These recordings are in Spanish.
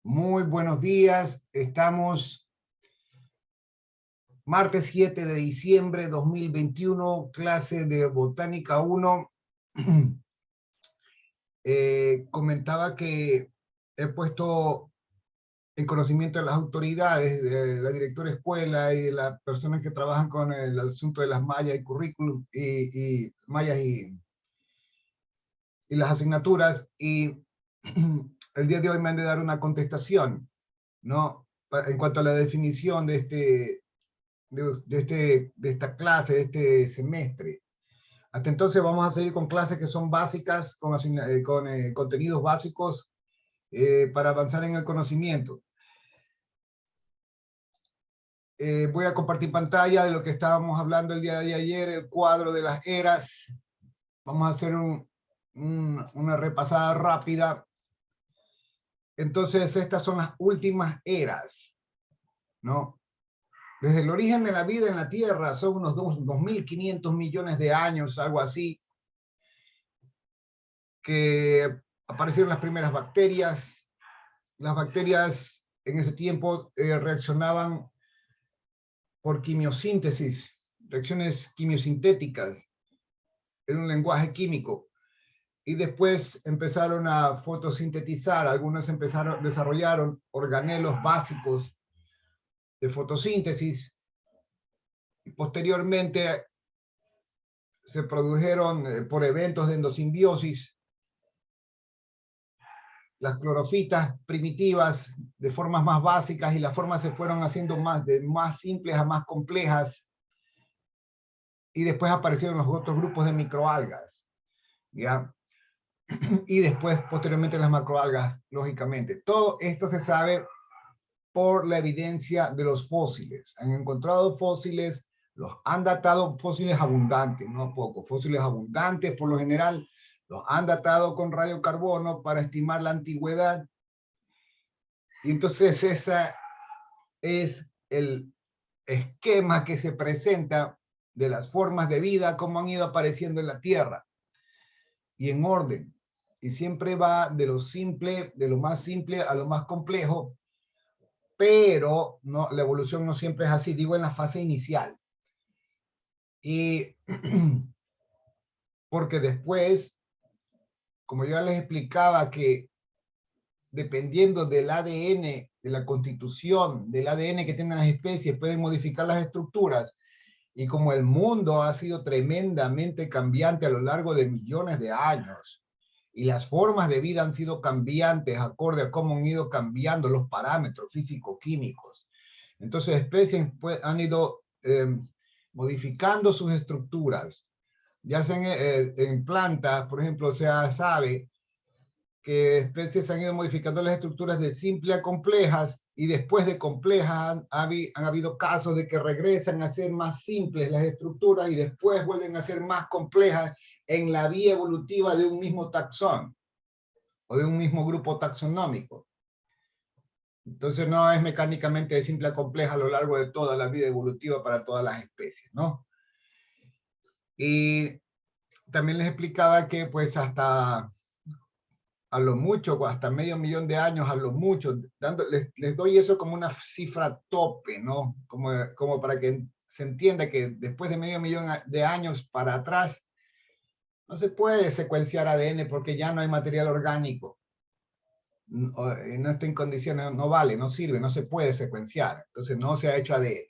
Muy buenos días. Estamos martes 7 de diciembre de 2021, clase de Botánica 1. Comentaba que he puesto en conocimiento de las autoridades, de la directora de escuela y de las personas que trabajan con el asunto de las mallas y currículum y mallas y las asignaturas, y el día de hoy me han de dar una contestación, ¿no? En cuanto a la definición de esta clase, de este semestre. Hasta entonces vamos a seguir con clases que son básicas, con contenidos básicos para avanzar en el conocimiento. Voy a compartir pantalla de lo que estábamos hablando el día de ayer, el cuadro de las eras. Vamos a hacer una repasada rápida. Entonces, estas son las últimas eras, ¿no? Desde el origen de la vida en la Tierra, son unos 2.500 millones de años, algo así, que aparecieron las primeras bacterias. Las bacterias en ese tiempo reaccionaban por quimiosíntesis, reacciones quimiosintéticas, en un lenguaje químico. Y después empezaron a fotosintetizar, algunas desarrollaron organelos básicos de fotosíntesis, y posteriormente se produjeron por eventos de endosimbiosis las clorofitas primitivas de formas más básicas, y las formas se fueron haciendo de más simples a más complejas, y después aparecieron los otros grupos de microalgas, ¿ya? Y después, posteriormente, las macroalgas, lógicamente. Todo esto se sabe por la evidencia de los fósiles. Han encontrado fósiles, los han datado, fósiles abundantes, no pocos, fósiles abundantes por lo general, los han datado con radiocarbono para estimar la antigüedad. Y entonces ese es el esquema que se presenta de las formas de vida, cómo han ido apareciendo en la Tierra, y en orden. Y siempre va de lo simple, de lo más simple a lo más complejo, pero no, la evolución no siempre es así, digo en la fase inicial. Y porque después, como ya les explicaba, que dependiendo del ADN, de la constitución del ADN que tienen las especies, pueden modificar las estructuras. Y como el mundo ha sido tremendamente cambiante a lo largo de millones de años, y las formas de vida han sido cambiantes acorde a cómo han ido cambiando los parámetros físico-químicos, entonces especies han ido modificando sus estructuras, ya sea en plantas, por ejemplo. O sea, sabe que especies han ido modificando las estructuras de simple a complejas, y después de complejas han habido casos de que regresan a ser más simples las estructuras y después vuelven a ser más complejas en la vía evolutiva de un mismo taxón o de un mismo grupo taxonómico. Entonces no es mecánicamente de simple a compleja a lo largo de toda la vida evolutiva para todas las especies, ¿no? Y también les explicaba que pues hasta a lo mucho, hasta medio millón de años, a lo mucho, les doy eso como una cifra tope, ¿no? Como para que se entienda que después de medio millón de años para atrás, no se puede secuenciar ADN porque ya no hay material orgánico. No está en condiciones, no vale, no sirve, no se puede secuenciar. Entonces no se ha hecho ADN.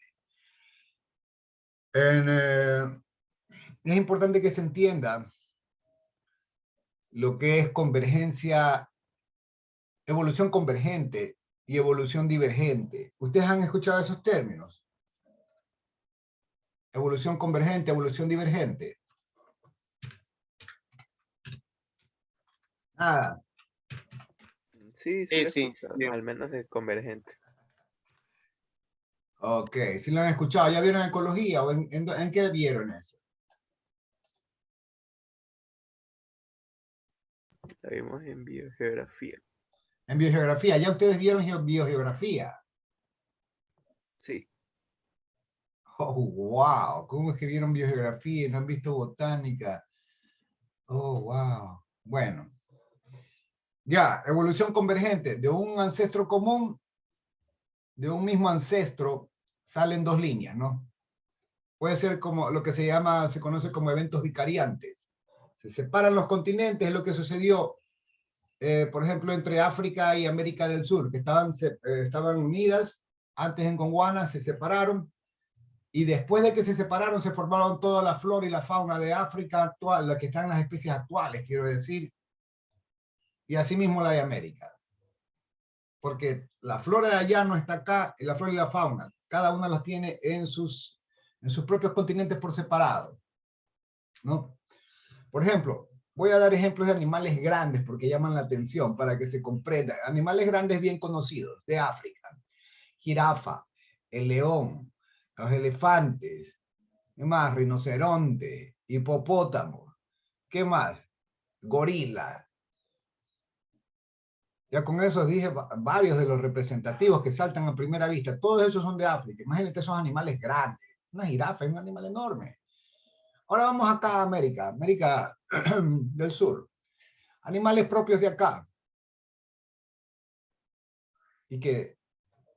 Es importante que se entienda lo que es convergencia, evolución convergente y evolución divergente. ¿Ustedes han escuchado esos términos? Evolución convergente, evolución divergente. Nada. Sí, sí lo he escuchado, al menos de convergente. Ok, sí lo han escuchado. ¿Ya vieron ecología o en qué vieron eso? La vimos en biogeografía. En biogeografía. ¿Ya ustedes vieron biogeografía? Sí. Oh, wow. ¿Cómo es que vieron biogeografía y no han visto botánica? Oh, wow. Bueno. Ya, evolución convergente. De un ancestro común, de un mismo ancestro, salen dos líneas, ¿no? Puede ser como lo que se conoce como eventos vicariantes. Se separan los continentes, es lo que sucedió, por ejemplo, entre África y América del Sur, que estaban unidas antes en Gondwana, se separaron, y después de que se separaron, se formaron toda la flora y la fauna de África actual, la que están las especies actuales, quiero decir, y asimismo la de América. Porque la flora de allá no está acá, y la flora y la fauna, cada una las tiene en sus propios continentes por separado, ¿no? Por ejemplo, voy a dar ejemplos de animales grandes porque llaman la atención para que se comprenda. Animales grandes bien conocidos de África: jirafa, el león, los elefantes, ¿qué más? Rinoceronte, hipopótamo, ¿qué más? Gorila. Ya con eso dije varios de los representativos que saltan a primera vista. Todos esos son de África. Imagínate esos animales grandes. Una jirafa es un animal enorme. Ahora vamos acá a América, América del Sur. Animales propios de acá. Y que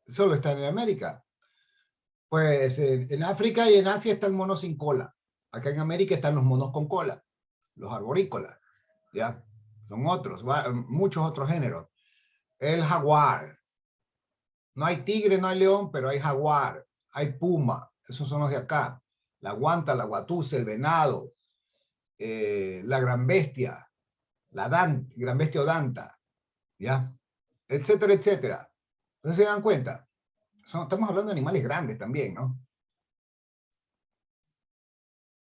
solo están en América. Pues en África y en Asia están monos sin cola. Acá en América están los monos con cola, los arborícolas. ¿Ya? Son otros, muchos otros géneros. El jaguar. No hay tigre, no hay león, pero hay jaguar, hay puma. Esos son los de acá. La guanta, la guatusa, el venado, la gran bestia, gran bestia o danta, ¿ya? Etcétera, etcétera. Entonces se dan cuenta. Estamos hablando de animales grandes también, ¿no?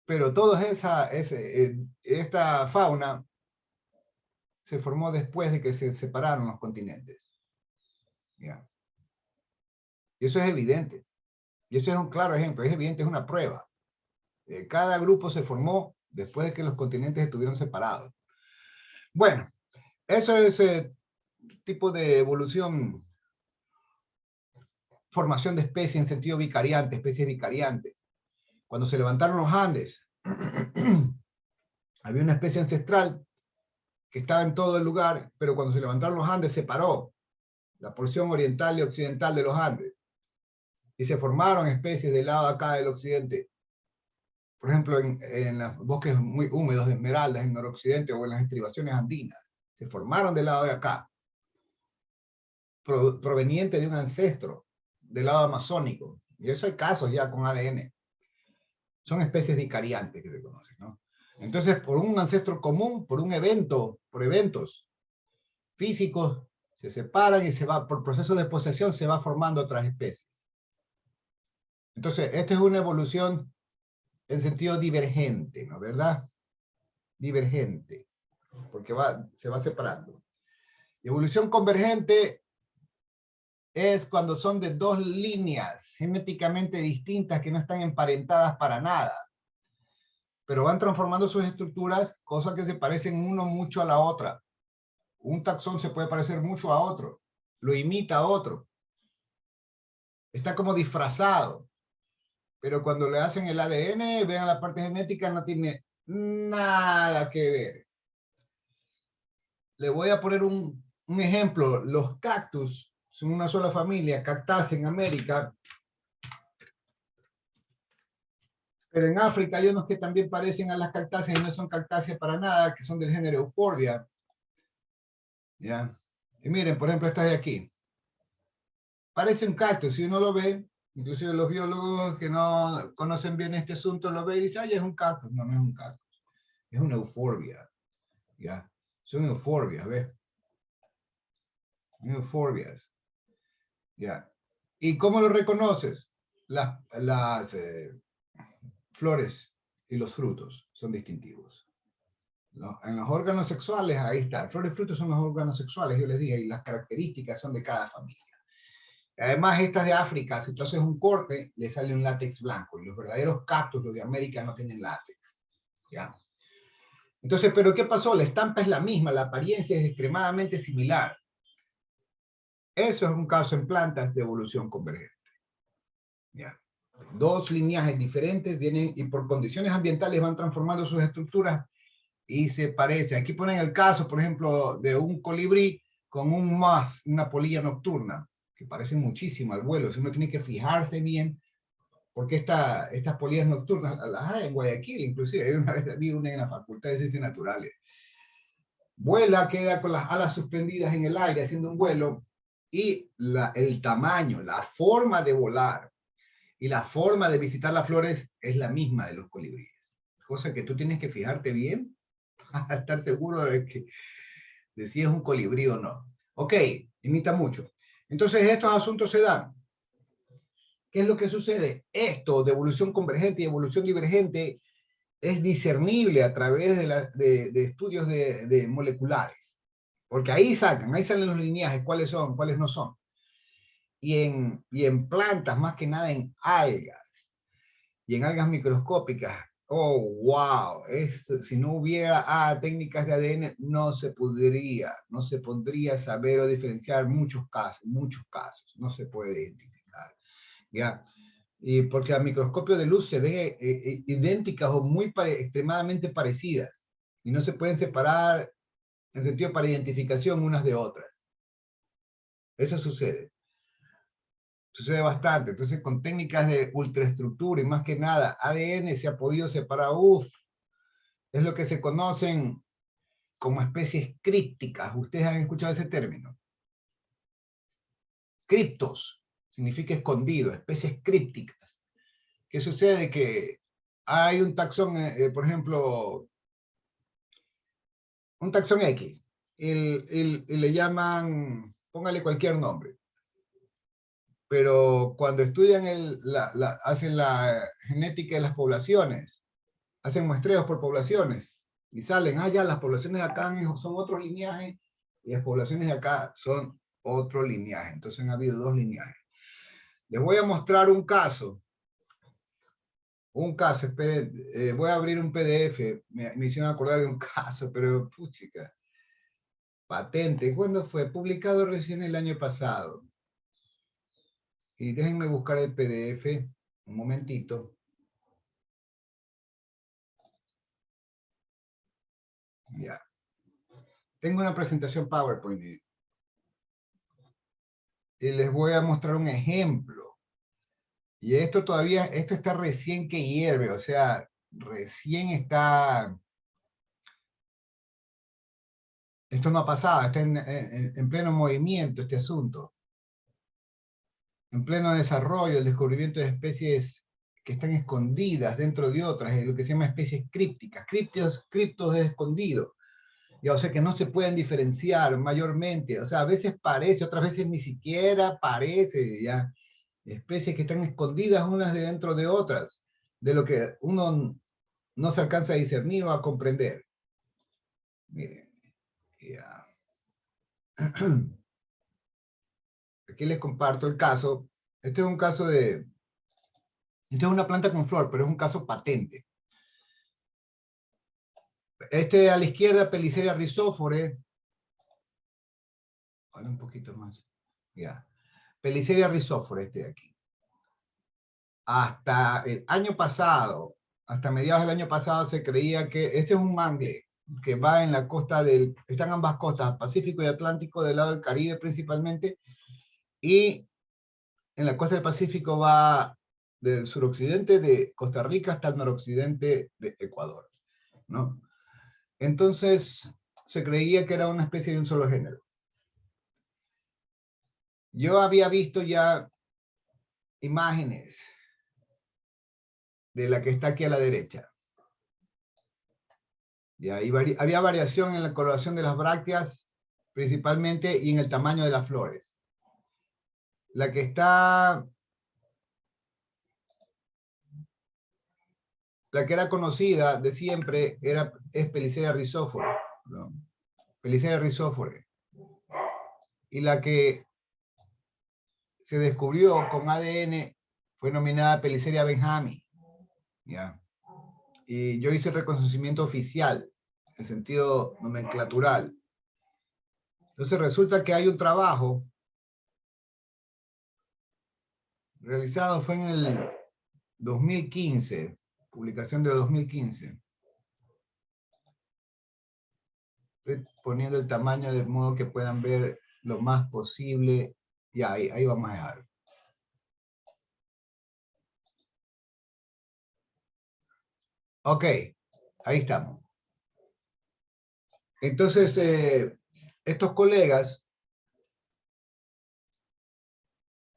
Pero toda esta fauna se formó después de que se separaron los continentes. ¿Ya? Y eso es evidente. Y eso es un claro ejemplo, es evidente, es una prueba. Cada grupo se formó después de que los continentes estuvieron separados. Bueno, eso es tipo de evolución, formación de especies en sentido vicariante, especies vicariantes. Cuando se levantaron los Andes, había una especie ancestral que estaba en todo el lugar, pero cuando se levantaron los Andes separó la porción oriental y occidental de los Andes. Y se formaron especies del lado de acá del occidente. Por ejemplo, en los bosques muy húmedos de esmeraldas en noroccidente o en las estribaciones andinas. Se formaron del lado de acá, proveniente de un ancestro del lado amazónico. Y eso hay casos ya con ADN. Son especies vicariantes que se conocen, ¿no? Entonces, por un ancestro común, por eventos físicos, se separan y por proceso de posesión se va formando otras especies. Entonces, esta es una evolución en sentido divergente, ¿no? ¿Verdad? Divergente, porque se va separando. Evolución convergente es cuando son de dos líneas genéticamente distintas que no están emparentadas para nada, pero van transformando sus estructuras, cosas que se parecen uno mucho a la otra. Un taxón se puede parecer mucho a otro, lo imita a otro, está como disfrazado, pero cuando le hacen el ADN, vean la parte genética, no tiene nada que ver. Le voy a poner un ejemplo. Los cactus son una sola familia, Cactaceae en América, pero en África hay unos que también parecen a las cactáceas y no son cactáceas para nada, que son del género Euphorbia. ¿Ya? Y miren, por ejemplo, esta de aquí. Parece un cactus, si uno lo ve, inclusive los biólogos que no conocen bien este asunto lo ven y dicen, ay, es un cactus. No, no es un cactus, es una Euphorbia. ¿Ya? Son euforbias, ¿ves? Euforbias. ¿Ya? ¿Y cómo lo reconoces? Las flores y los frutos son distintivos. En los órganos sexuales, ahí está. Flores y frutos son los órganos sexuales, yo les dije, y las características son de cada familia. Además, estas de África, si tú haces un corte, le sale un látex blanco. Y los verdaderos cactus, los de América, no tienen látex. ¿Ya? Entonces, ¿pero qué pasó? La estampa es la misma, la apariencia es extremadamente similar. Eso es un caso en plantas de evolución convergente. ¿Ya? Dos linajes diferentes vienen y por condiciones ambientales van transformando sus estructuras y se parece. Aquí ponen el caso, por ejemplo, de un colibrí con un moth, una polilla nocturna, que parecen muchísimo al vuelo. Si uno tiene que fijarse bien, porque estas polillas nocturnas las hay en Guayaquil, inclusive. Una vez vi una en la Facultad de Ciencias Naturales. Vuela, queda con las alas suspendidas en el aire haciendo un vuelo, y el tamaño, la forma de volar y la forma de visitar las flores es la misma de los colibríes. Cosa que tú tienes que fijarte bien para estar seguro de si es un colibrí o no. Ok, imita mucho. Entonces estos asuntos se dan. ¿Qué es lo que sucede? Esto de evolución convergente y evolución divergente es discernible a través de estudios de moleculares. Porque ahí salen los lineajes, cuáles son, cuáles no son. Y en plantas, más que nada en algas, y en algas microscópicas. Oh, wow, si no hubiera técnicas de ADN, no se podría saber o diferenciar muchos casos, no se puede identificar, ¿ya? Y porque a microscopio de luz se ven idénticas o extremadamente parecidas, y no se pueden separar en sentido para identificación unas de otras. Eso sucede bastante. Entonces, con técnicas de ultraestructura y más que nada ADN se ha podido separar, es lo que se conocen como especies crípticas. ¿Ustedes han escuchado ese término? Criptos significa escondido, especies crípticas. ¿Qué sucede? Que hay un taxón, por ejemplo, un taxón X, y le llaman, póngale cualquier nombre, pero cuando estudian hacen la genética de las poblaciones, hacen muestreos por poblaciones, y salen, ya las poblaciones de acá son otro lineaje, y las poblaciones de acá son otro lineaje. Entonces han habido dos lineajes. Les voy a mostrar un caso, esperen, voy a abrir un PDF, me hicieron acordar de un caso, pero puchica, patente, ¿cuándo fue? Publicado recién el año pasado. Y déjenme buscar el PDF, un momentito. Ya. Tengo una presentación PowerPoint y les voy a mostrar un ejemplo. Y esto está recién que hierve, o sea, recién está, esto no ha pasado, está en pleno movimiento este asunto. En pleno desarrollo, el descubrimiento de especies que están escondidas dentro de otras, lo que se llama especies crípticas. Criptos es escondido. Ya, o sea que no se pueden diferenciar mayormente. O sea, a veces parece, otras veces ni siquiera parece, ya. Especies que están escondidas unas de dentro de otras, de lo que uno no se alcanza a discernir o a comprender. Miren, ya. Aquí les comparto el caso. Este es un caso esta es una planta con flor, pero es un caso patente. Este a la izquierda, Peliceria rhizophore. Ahora un poquito más. Ya. Peliceria rhizophore, este de aquí. Hasta el año pasado, hasta mediados del año pasado, se creía que este es un mangle que va en la costa están ambas costas, Pacífico y Atlántico, del lado del Caribe principalmente, y en la costa del Pacífico va del suroccidente de Costa Rica hasta el noroccidente de Ecuador, ¿no? Entonces, se creía que era una especie de un solo género. Yo había visto ya imágenes de la que está aquí a la derecha. Y ahí había variación en la coloración de las brácteas, principalmente, y en el tamaño de las flores. La que era conocida de siempre es Peliceria rhizophore, ¿no? Peliceria rhizophore. Y la que se descubrió con ADN fue nominada Peliceria benjamini, ¿ya? Y yo hice el reconocimiento oficial, en sentido nomenclatural. Entonces resulta que hay un trabajo realizado, fue en el 2015, publicación de 2015, Estoy poniendo el tamaño de modo que puedan ver lo más posible. Y ahí vamos a dejar. Ok, ahí estamos. Entonces, estos colegas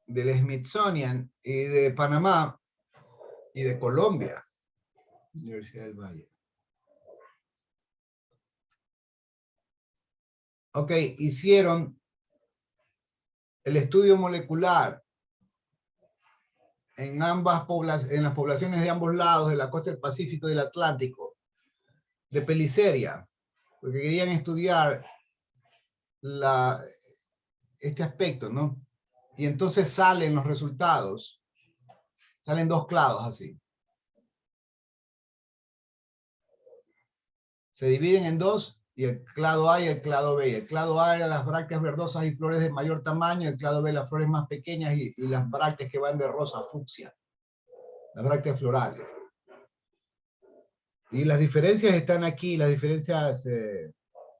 del Smithsonian y de Panamá y de Colombia, Universidad del Valle. Ok, hicieron el estudio molecular en las poblaciones de ambos lados, de la costa del Pacífico y del Atlántico, de Peliceria, porque querían estudiar este aspecto, ¿no? Y entonces salen los resultados, salen dos clados así. Se dividen en dos, y el clado A y el clado B. El clado A era las brácteas verdosas y flores de mayor tamaño, el clado B las flores más pequeñas y las brácteas que van de rosa a fucsia, las brácteas florales. Y las diferencias están aquí, las diferencias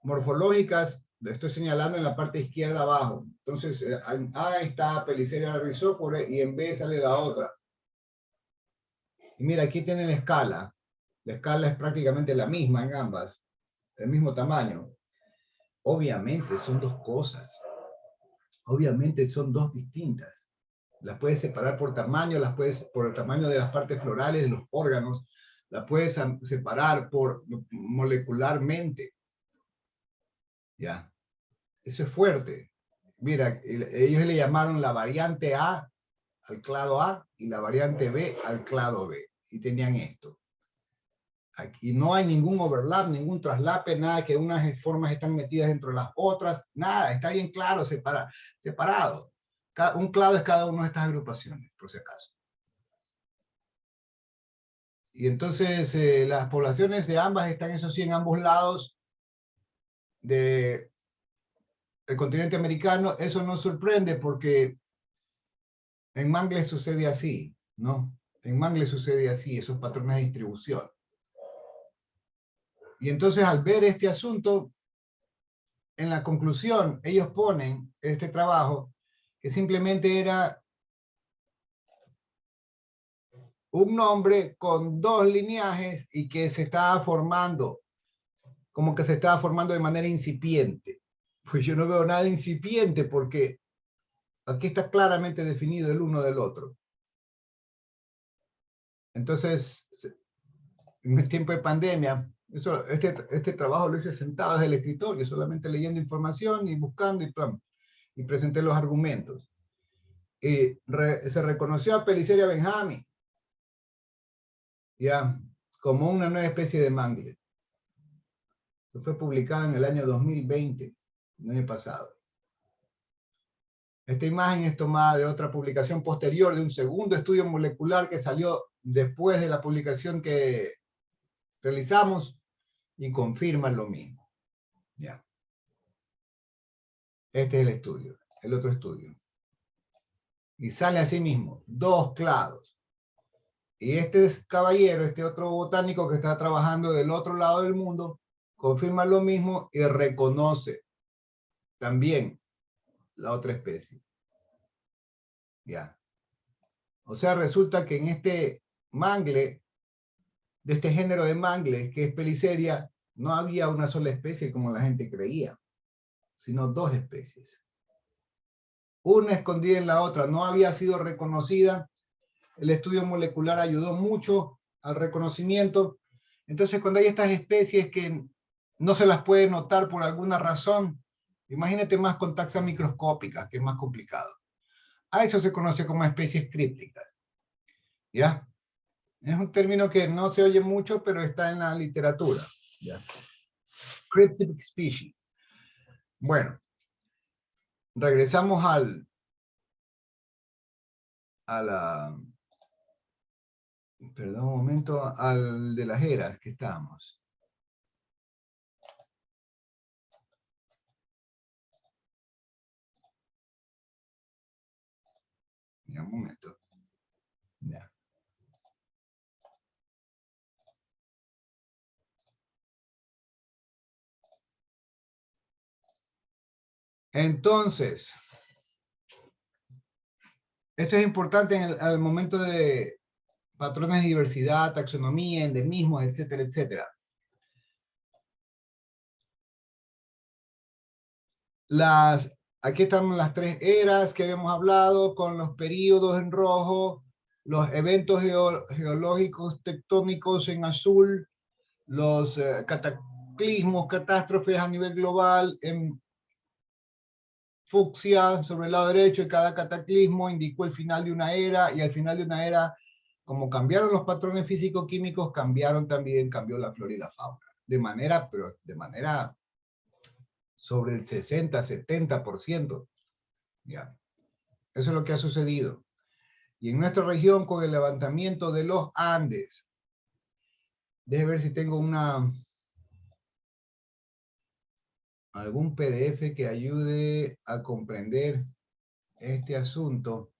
morfológicas, lo estoy señalando en la parte izquierda abajo. Entonces, en A está Peliceria rhizophyra y en B sale la otra. Y mira, aquí tienen la escala. La escala es prácticamente la misma en ambas, el mismo tamaño. Obviamente son dos cosas. Obviamente son dos distintas. Las puedes separar por tamaño, por el tamaño de las partes florales, de los órganos, las puedes separar molecularmente. Ya, eso es fuerte. Mira, ellos le llamaron la variante A al clado A y la variante B al clado B. Y tenían esto. Aquí no hay ningún overlap, ningún traslape, nada que unas formas están metidas dentro de las otras, nada, está bien claro, separado. Un clado es cada una de estas agrupaciones, por si acaso. Y entonces las poblaciones de ambas están, eso sí, en ambos lados del continente americano. Eso no sorprende porque en Mangle sucede así, ¿no? En Mangle sucede así, esos patrones de distribución. Y entonces al ver este asunto, en la conclusión, ellos ponen este trabajo que simplemente era un nombre con dos lineajes y que se estaba formando, como que se estaba formando de manera incipiente. Pues yo no veo nada incipiente porque aquí está claramente definido el uno del otro. Entonces, en el tiempo de pandemia, este trabajo lo hice sentado desde el escritorio, solamente leyendo información y buscando y presenté los argumentos. Se reconoció a Peliceria benjamín, ya, como una nueva especie de mangle. Fue publicada en el año 2020, el año pasado. Esta imagen es tomada de otra publicación posterior, de un segundo estudio molecular que salió después de la publicación que realizamos y confirman lo mismo. Ya. Este es el estudio, el otro estudio. Y sale así mismo, dos clados. Y este caballero, este otro botánico que está trabajando del otro lado del mundo, confirma lo mismo y reconoce también la otra especie. Ya. O sea, resulta que en este mangle, de este género de mangles, que es Peliceria, no había una sola especie como la gente creía, sino dos especies. Una escondida en la otra, no había sido reconocida. El estudio molecular ayudó mucho al reconocimiento. Entonces, cuando hay estas especies que no se las puede notar por alguna razón, imagínate más con taxas microscópicas, que es más complicado. A eso se conoce como especies crípticas. ¿Ya? Es un término que no se oye mucho, pero está en la literatura. ¿Ya? Cryptic species. Bueno, regresamos perdón un momento, al de las eras que estábamos. Ya, un momento. Ya. Entonces, esto es importante al momento de patrones de diversidad, taxonomía, endemismos, etcétera, etcétera. Aquí están las tres eras que habíamos hablado, con los periodos en rojo, los eventos geológicos tectónicos en azul, los cataclismos, catástrofes a nivel global en fucsia sobre el lado derecho, y cada cataclismo indicó el final de una era, y al final de una era, como cambiaron los patrones físico-químicos, cambió la flora y la fauna, pero de manera sobre el 60-70%. Ya. Eso es lo que ha sucedido. Y en nuestra región, con el levantamiento de los Andes, déjeme ver si tengo algún PDF que ayude a comprender este asunto,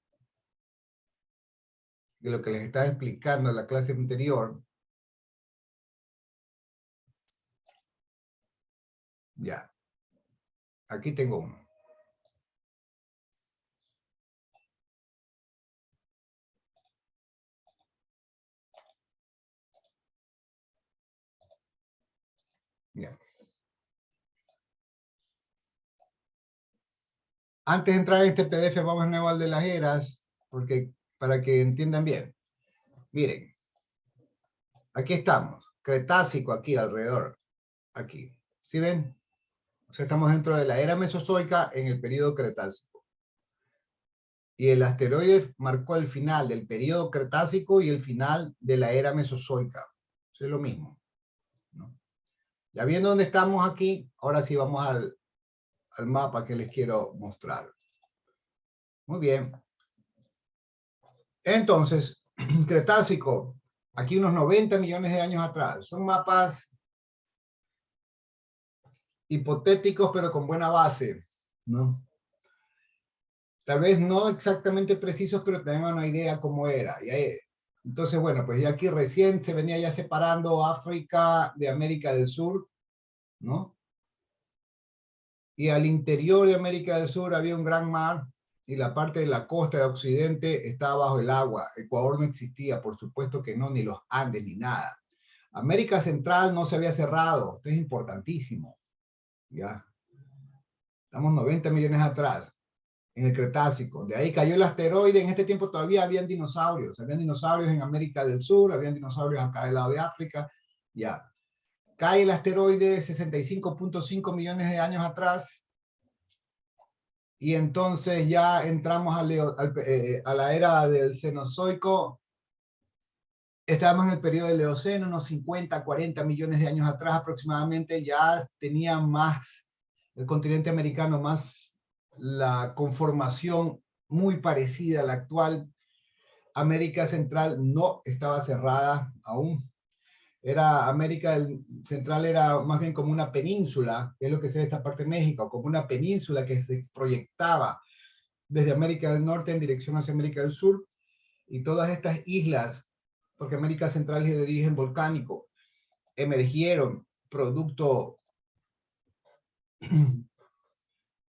de lo que les estaba explicando en la clase anterior. Ya. Aquí tengo uno. Ya. Antes de entrar en este PDF, vamos de nuevo al de las eras, porque para que entiendan bien. Miren, aquí estamos, Cretácico aquí alrededor, aquí. ¿Sí ven? O sea, estamos dentro de la era mesozoica en el periodo Cretácico. Y el asteroide marcó el final del periodo Cretácico y el final de la era mesozoica. Eso es lo mismo, ¿no? Ya viendo dónde estamos aquí, ahora sí vamos al mapa que les quiero mostrar. Muy bien. Entonces, Cretácico, aquí unos 90 millones de años atrás. Son mapas hipotéticos, pero con buena base, ¿no? Tal vez no exactamente precisos, pero tenemos una idea cómo era. Entonces, bueno, pues ya aquí recién se venía ya separando África de América del Sur, ¿no? Y al interior de América del Sur había un gran mar, y la parte de la costa de Occidente estaba bajo el agua. Ecuador no existía, por supuesto que no, ni los Andes, ni nada. América Central no se había cerrado, esto es importantísimo, ¿ya? Estamos 90 millones atrás, en el Cretácico. De ahí cayó el asteroide. En este tiempo todavía habían dinosaurios en América del Sur, habían dinosaurios acá del lado de África, ya. Cae el asteroide 65.5 millones de años atrás, y entonces ya entramos a la era del Cenozoico. Estábamos en el periodo del Eoceno, unos 50, 40 millones de años atrás aproximadamente. Ya tenía más el continente americano, más la conformación muy parecida a la actual. América Central no estaba cerrada aún. América Central era más bien como una península, que es lo que se ve esta parte de México, como una península que se proyectaba desde América del Norte en dirección hacia América del Sur, y todas estas islas, porque América Central es de origen volcánico, emergieron producto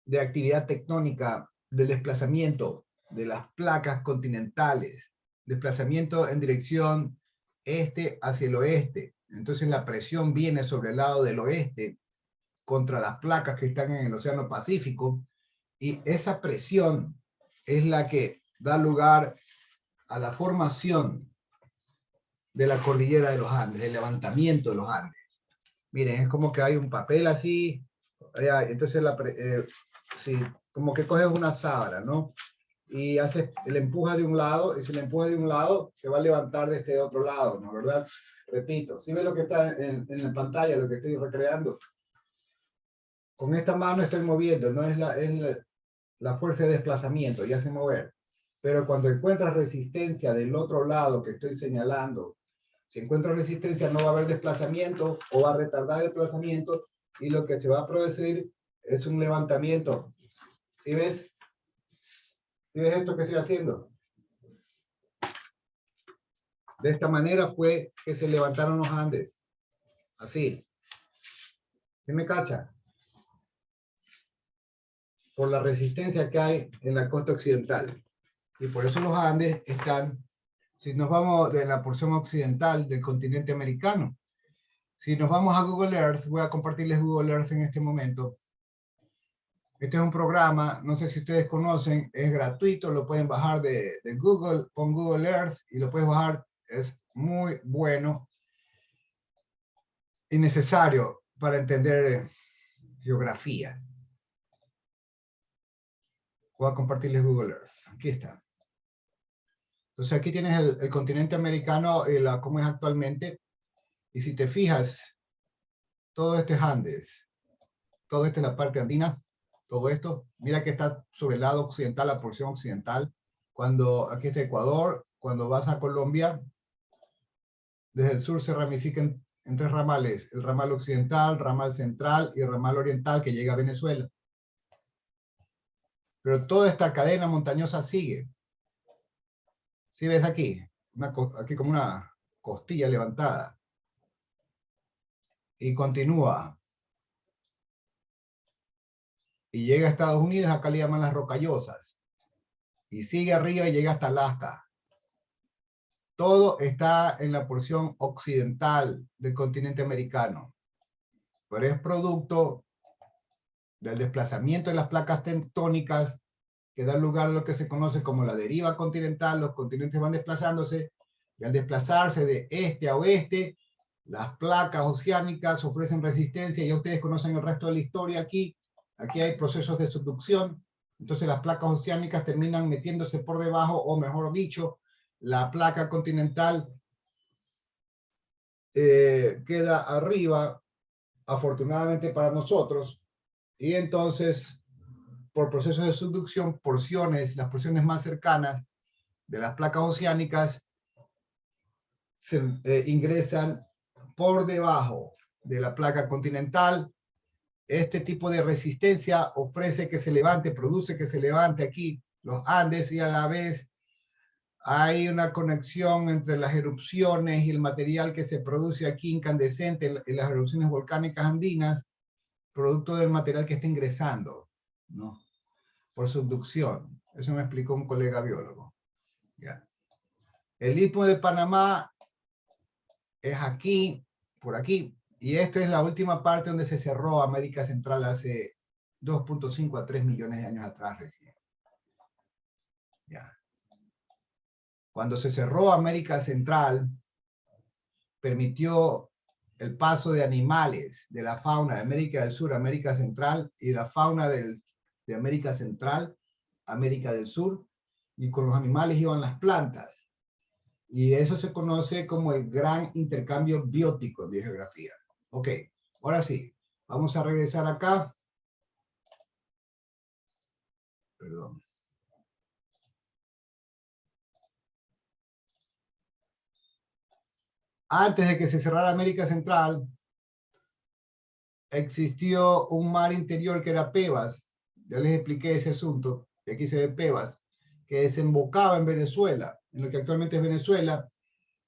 de actividad tectónica, del desplazamiento de las placas continentales, desplazamiento en dirección este hacia el oeste. Entonces la presión viene sobre el lado del oeste contra las placas que están en el Océano Pacífico, y esa presión es la que da lugar a la formación de la cordillera de los Andes, el levantamiento de los Andes. Miren, es como que hay un papel así, entonces sí, como que coges una sábana, ¿no? Y le empujas de un lado, y si le empujas de un lado, se va a levantar de este otro lado, ¿no? ¿Verdad? Repito, ¿sí ves lo que está en la pantalla, lo que estoy recreando? Con esta mano estoy moviendo, no es la fuerza de desplazamiento, ya sé mover. Pero cuando encuentras resistencia del otro lado que estoy señalando, si encuentras resistencia no va a haber desplazamiento, o va a retardar el desplazamiento, y lo que se va a producir es un levantamiento. ¿Sí ves? ¿Sí ves esto que estoy haciendo? De esta manera fue que se levantaron los Andes. Así. ¿Sí me cacha? por la resistencia que hay en la costa occidental. Y por eso los Andes están, si nos vamos de la porción occidental del continente americano, si nos vamos a Google Earth, voy a compartirles Google Earth en este momento. Este es un programa, no sé si ustedes conocen, es gratuito, lo pueden bajar de Google, pon Google Earth y lo puedes bajar, es muy bueno y necesario para entender geografía. Voy a compartirles Google Earth, aquí está. Entonces aquí tienes el continente americano, cómo es actualmente, y si te fijas, todo este es Andes, todo esto es la parte andina, todo esto, mira que está sobre el lado occidental, la porción occidental, cuando aquí está Ecuador, cuando vas a Colombia, desde el sur se ramifican en tres ramales, el ramal occidental, ramal central y el ramal oriental que llega a Venezuela. Pero toda esta cadena montañosa sigue. ¿Sí ves aquí? Aquí como una costilla levantada. Y continúa. Y llega a Estados Unidos, acá le llaman las Rocallosas. Y sigue arriba y llega hasta Alaska. Todo está en la porción occidental del continente americano. Pero es producto del desplazamiento de las placas tectónicas que da lugar a lo que se conoce como la deriva continental. Los continentes van desplazándose y al desplazarse de este a oeste, las placas oceánicas ofrecen resistencia. Ya ustedes conocen el resto de la historia aquí. Aquí hay procesos de subducción. Entonces las placas oceánicas terminan metiéndose por debajo, o mejor dicho, la placa continental queda arriba, afortunadamente para nosotros, y entonces, por procesos de subducción, las porciones más cercanas de las placas oceánicas se ingresan por debajo de la placa continental. Este tipo de resistencia ofrece que se levante, produce que se levante aquí los Andes, y a la vez hay una conexión entre las erupciones y el material que se produce aquí incandescente en las erupciones volcánicas andinas, producto del material que está ingresando, ¿no? Por subducción. Eso me explicó un colega biólogo. ¿Ya? El Istmo de Panamá es aquí, por aquí, y esta es la última parte donde se cerró América Central hace 2.5 a 3 millones de años atrás recién. ¿Ya? Cuando se cerró América Central, permitió el paso de animales de la fauna de América del Sur, América Central, y la fauna de América Central, América del Sur, y con los animales iban las plantas. Y eso se conoce como el gran intercambio biótico en biogeografía. Ok, ahora sí, vamos a regresar acá. Perdón. Antes de que se cerrara América Central, existió un mar interior que era Pebas. Ya les expliqué ese asunto. Y aquí se ve Pebas, que desembocaba en Venezuela, en lo que actualmente es Venezuela.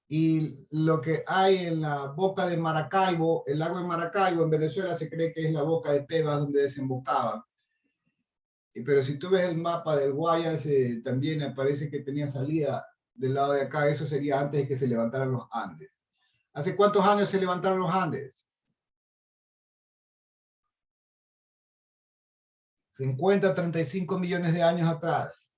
Y lo que hay en la boca de Maracaibo, el lago de Maracaibo en Venezuela, se cree que es la boca de Pebas donde desembocaba. Pero si tú ves el mapa del Guayas, también aparece que tenía salida del lado de acá. Eso sería antes de que se levantaran los Andes. ¿Hace cuántos años se levantaron los Andes? 50, 35 millones de años atrás.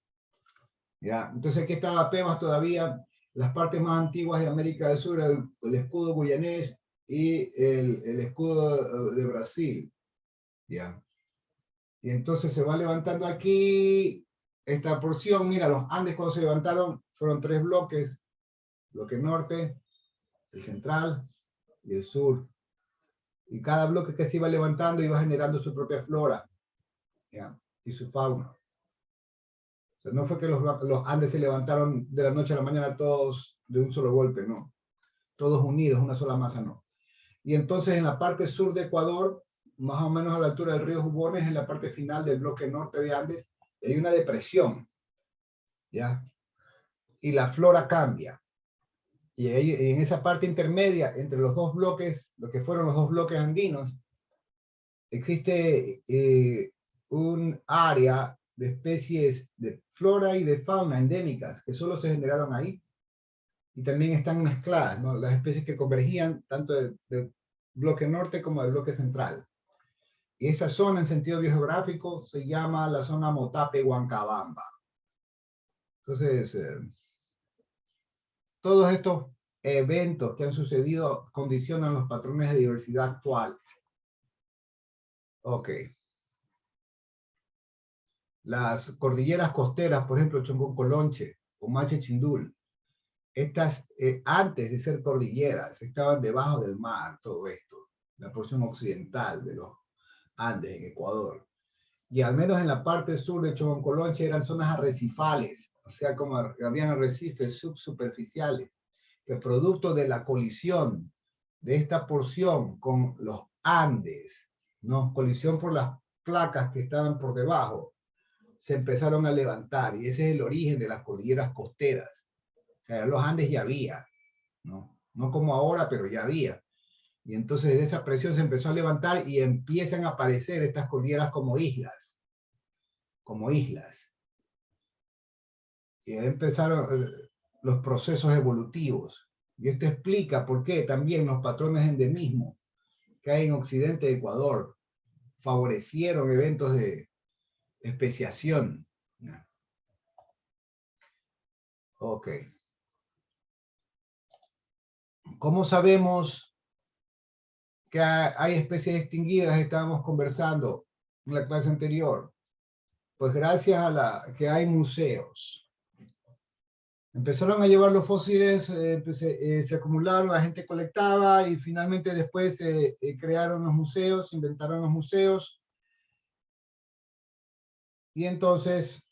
¿Ya? Entonces aquí estaba Pebas todavía, las partes más antiguas de América del Sur, el escudo guyanés y el escudo de Brasil. ¿Ya? Y entonces se va levantando aquí esta porción. Mira, los Andes cuando se levantaron fueron tres bloques: bloque norte, el central y el sur. Y cada bloque que se iba levantando iba generando su propia flora, ¿ya? Y su fauna. O sea, no fue que los Andes se levantaron de la noche a la mañana todos de un solo golpe, no. Todos unidos, una sola masa, no. Y entonces en la parte sur de Ecuador, más o menos a la altura del río Jubones, en la parte final del bloque norte de Andes, hay una depresión, ¿ya? Y la flora cambia. Y en esa parte intermedia, entre los dos bloques, lo que fueron los dos bloques andinos, existe un área de especies de flora y de fauna endémicas que solo se generaron ahí y también están mezcladas, ¿no? Las especies que convergían tanto del bloque norte como del bloque central. Y esa zona en sentido biogeográfico se llama la zona Motape-Huancabamba. Entonces, todos estos eventos que han sucedido condicionan los patrones de diversidad actuales. Ok. Las cordilleras costeras, por ejemplo, Chongocolonche o Mache Chindul, estas antes de ser cordilleras estaban debajo del mar, todo esto, la porción occidental de los Andes en Ecuador. Y al menos en la parte sur de Chongocolonche eran zonas arrecifales, o sea, como habían arrecifes subsuperficiales, que producto de la colisión de esta porción con los Andes, ¿no? Colisión por las placas que estaban por debajo, se empezaron a levantar, y ese es el origen de las cordilleras costeras. O sea, en los Andes ya había, ¿no? No como ahora, pero ya había. Y entonces de esa presión se empezó a levantar y empiezan a aparecer estas cordilleras como islas. Como islas. Y ahí empezaron los procesos evolutivos. Y esto explica por qué también los patrones de endemismo que hay en occidente de Ecuador favorecieron eventos de especiación. Ok. ¿Cómo sabemos que hay especies extinguidas? Estábamos conversando en la clase anterior. Pues gracias a que hay museos. Empezaron a llevar los fósiles, pues, se acumularon, la gente colectaba y finalmente después crearon los museos, inventaron los museos. Y entonces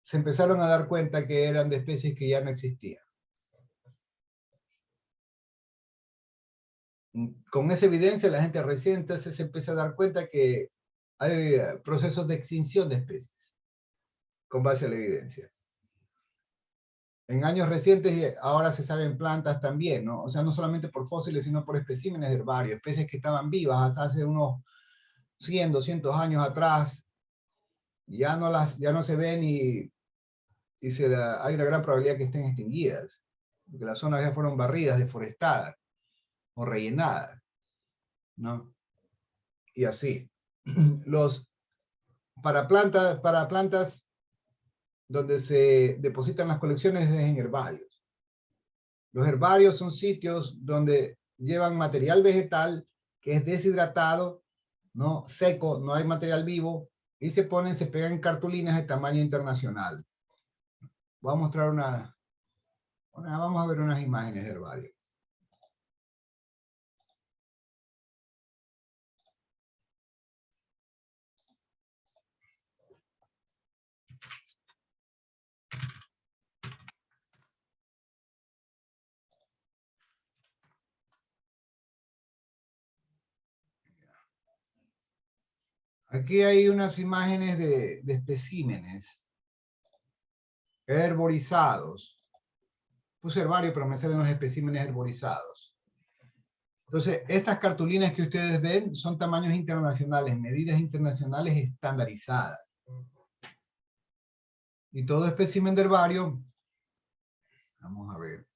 se empezaron a dar cuenta que eran de especies que ya no existían. Con esa evidencia la gente recién entonces se empieza a dar cuenta que hay procesos de extinción de especies con base a la evidencia. En años recientes ahora se saben plantas también, ¿no? O sea, no solamente por fósiles, sino por especímenes de herbario, especies que estaban vivas hasta hace unos 100, 200 años atrás, ya no se ven y hay una gran probabilidad que estén extinguidas, porque las zonas ya fueron barridas, deforestadas o rellenadas, ¿no? Y así. Para plantas donde se depositan las colecciones es en herbarios. Los herbarios son sitios donde llevan material vegetal que es deshidratado, ¿no? Seco, no hay material vivo, y se pegan cartulinas de tamaño internacional. Voy a mostrar vamos a ver unas imágenes de herbario. Aquí hay unas imágenes de especímenes herborizados. Puse herbario, pero me salen los especímenes herborizados. Entonces, estas cartulinas que ustedes ven son tamaños internacionales, medidas internacionales estandarizadas. Y todo espécimen de herbario, vamos a ver.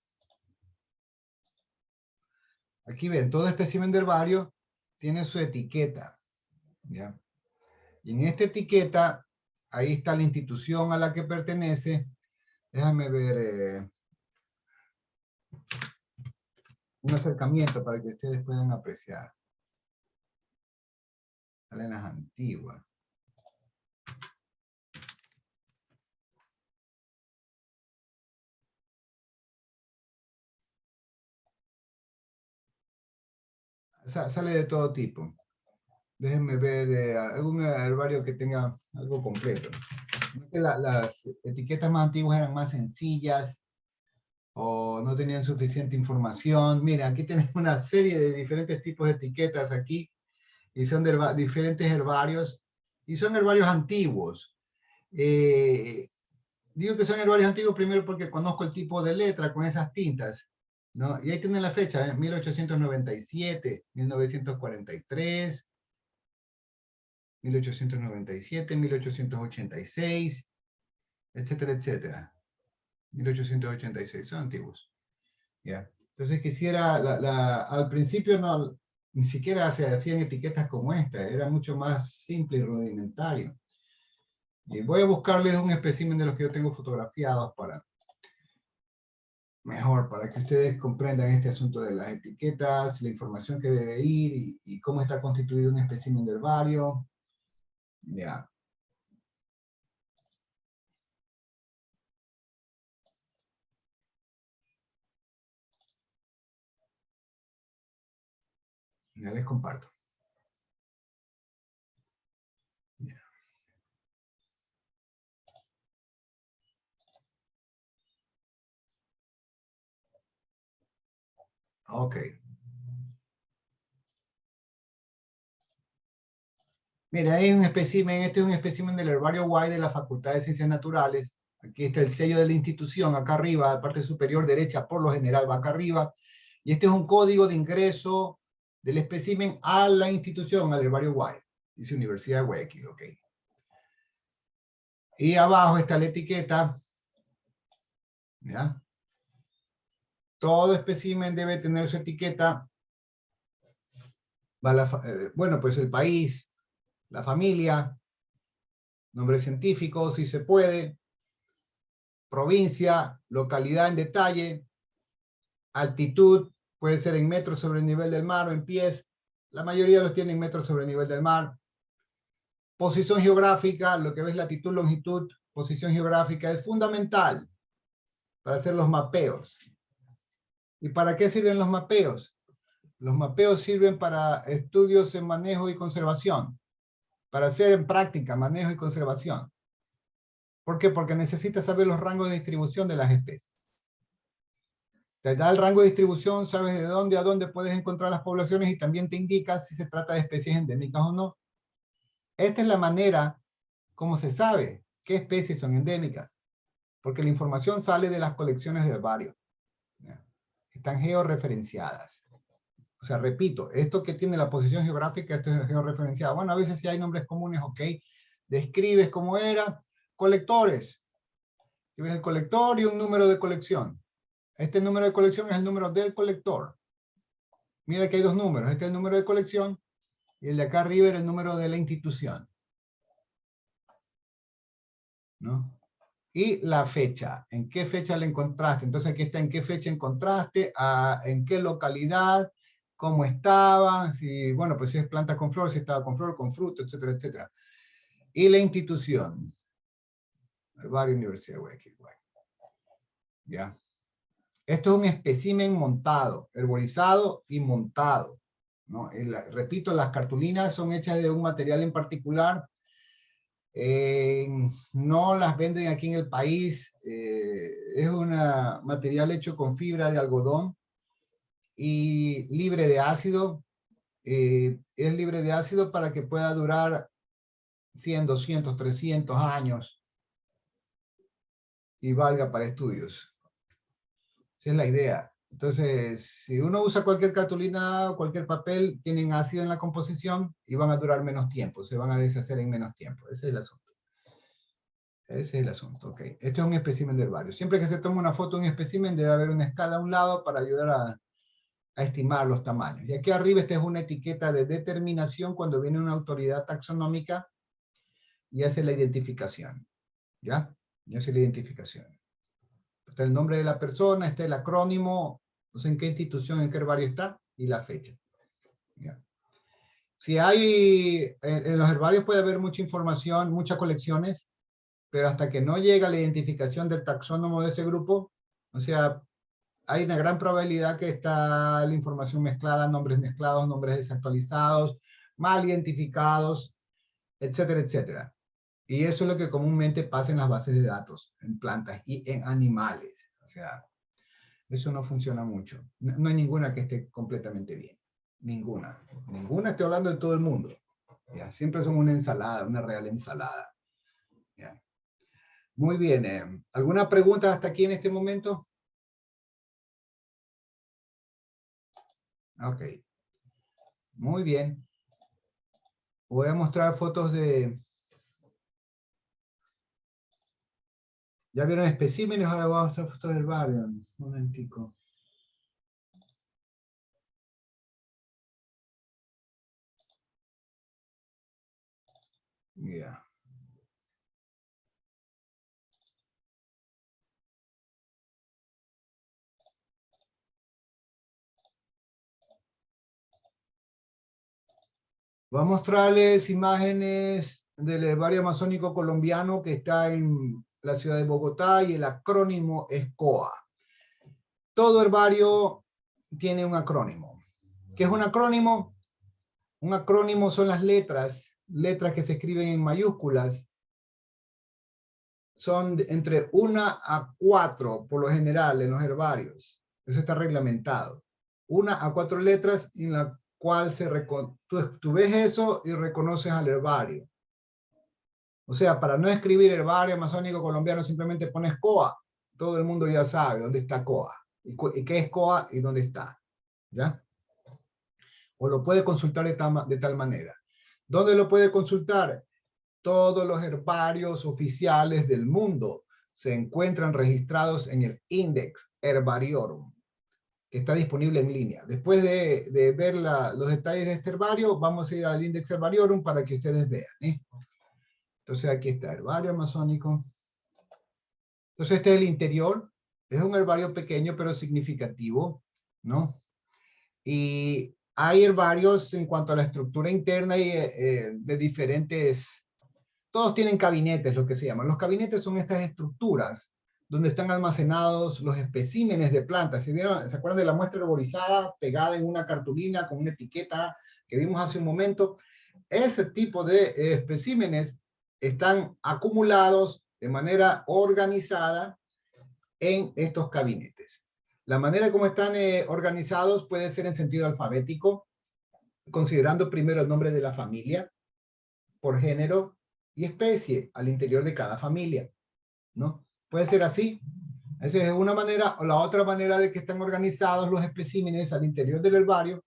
Aquí ven, todo espécimen de herbario tiene su etiqueta, ¿ya? Y en esta etiqueta, ahí está la institución a la que pertenece. Déjame ver un acercamiento para que ustedes puedan apreciar. Salen las antiguas. Sale de todo tipo. Déjenme ver algún herbario que tenga algo completo. Las etiquetas más antiguas eran más sencillas o no tenían suficiente información. Mira, aquí tenemos una serie de diferentes tipos de etiquetas aquí y son de diferentes herbarios y son herbarios antiguos. Digo que son herbarios antiguos primero porque conozco el tipo de letra con esas tintas, ¿no? Y ahí tienen la fecha, 1897, 1943, 1897, 1886, etcétera, etcétera. 1886, son antiguos. ¿Ya? Entonces quisiera, al principio no, ni siquiera se hacían etiquetas como esta, era mucho más simple y rudimentario. Y voy a buscarles un espécimen de los que yo tengo fotografiados para que ustedes comprendan este asunto de las etiquetas, la información que debe ir y cómo está constituido un espécimen de herbario. Ya. Ya les comparto. Ya. Ok. Mira, hay un espécimen, este es un espécimen del herbario White de la Facultad de Ciencias Naturales. Aquí está el sello de la institución, acá arriba, la parte superior derecha, por lo general va acá arriba. Y este es un código de ingreso del espécimen a la institución, al herbario White. Dice Universidad de Guayaquil, ok. Y abajo está la etiqueta. ¿Ya? Todo espécimen debe tener su etiqueta. Bueno, pues el país, la familia, nombre científico, si se puede, provincia, localidad en detalle, altitud, puede ser en metros sobre el nivel del mar o en pies, la mayoría los tienen en metros sobre el nivel del mar. Posición geográfica, lo que ves latitud, longitud, posición geográfica es fundamental para hacer los mapeos. ¿Y para qué sirven los mapeos? Los mapeos sirven para estudios en manejo y conservación, para hacer en práctica manejo y conservación. ¿Por qué? Porque necesitas saber los rangos de distribución de las especies. Te da el rango de distribución, sabes de dónde a dónde puedes encontrar las poblaciones y también te indica si se trata de especies endémicas o no. Esta es la manera como se sabe qué especies son endémicas, porque la información sale de las colecciones de herbario. Están georreferenciadas. O sea, repito, esto que tiene la posición geográfica, esto es georreferenciado. Bueno, a veces sí hay nombres comunes, ok. Describes cómo era. Colectores. Aquí ves el colector y un número de colección. Este número de colección es el número del colector. Mira que hay dos números. Este es el número de colección y el de acá arriba era el número de la institución. ¿No? Y la fecha. ¿En qué fecha la encontraste? Entonces aquí está en qué fecha encontraste, en qué localidad, cómo estaba, si, bueno, pues si es planta con flor, si estaba con flor, con fruto, etcétera, etcétera. Y la institución. Herbario Universidad de Guayaquil. ¿Ya? Esto es un espécimen montado, herborizado y montado, ¿no? Repito, las cartulinas son hechas de un material en particular. No las venden aquí en el país. Es un material hecho con fibra de algodón y libre de ácido. Es libre de ácido para que pueda durar 100, 200, 300 años y valga para estudios. Esa es la idea. Entonces, si uno usa cualquier cartulina o cualquier papel, tienen ácido en la composición y van a durar menos tiempo, se van a deshacer en menos tiempo. Ese es el asunto. Ese es el asunto, ok. Este es un espécimen de herbario. Siempre que se toma una foto de un espécimen debe haber una escala a un lado para ayudar a estimar los tamaños. Y aquí arriba esta es una etiqueta de determinación cuando viene una autoridad taxonómica y hace la identificación. ¿Ya? Y hace la identificación. Está el nombre de la persona, está el acrónimo, no sé en qué institución, en qué herbario está, y la fecha. ¿Ya? Si hay, en los herbarios puede haber mucha información, muchas colecciones, pero hasta que no llega la identificación del taxónomo de ese grupo, o sea, hay una gran probabilidad que está la información mezclada, nombres mezclados, nombres desactualizados, mal identificados, etcétera, etcétera. Y eso es lo que comúnmente pasa en las bases de datos, en plantas y en animales. O sea, eso no funciona mucho. No hay ninguna que esté completamente bien. Ninguna. Ninguna, estoy hablando de todo el mundo. ¿Ya? Siempre son una ensalada, una real ensalada. ¿Ya? Muy bien. ¿Alguna pregunta hasta aquí en este momento? Ok. Muy bien. Voy a mostrar fotos de... Ya vieron especímenes, ahora voy a mostrar fotos del barrio. Un momentico. Ya. Voy a mostrarles imágenes del herbario amazónico colombiano que está en la ciudad de Bogotá y el acrónimo es COA. Todo herbario tiene un acrónimo. ¿Qué es un acrónimo? Un acrónimo son las letras que se escriben en mayúsculas. Son entre 1 a 4 por lo general en los herbarios. Eso está reglamentado. 1 a 4 letras en la cual tú ves eso y reconoces al herbario. O sea, para no escribir herbario amazónico colombiano simplemente pones COA. Todo el mundo ya sabe dónde está COA. Y qué es COA y dónde está. ¿Ya? O lo puede consultar de tal manera. ¿Dónde lo puede consultar? Todos los herbarios oficiales del mundo se encuentran registrados en el Index Herbariorum, que está disponible en línea. Después de ver los detalles de este herbario, vamos a ir al Index Herbariorum para que ustedes vean. Entonces aquí está, herbario amazónico. Entonces este es el interior. Es un herbario pequeño pero significativo, ¿no? Y hay herbarios en cuanto a la estructura interna y de diferentes... Todos tienen gabinetes, lo que se llaman. Los gabinetes son estas estructuras donde están almacenados los especímenes de plantas. ¿Se acuerdan de la muestra herborizada pegada en una cartulina con una etiqueta que vimos hace un momento? Ese tipo de especímenes están acumulados de manera organizada en estos gabinetes. La manera como están organizados puede ser en sentido alfabético, considerando primero el nombre de la familia, por género y especie al interior de cada familia, ¿no? Puede ser así. Esa es una manera, o la otra manera de que están organizados los especímenes al interior del herbario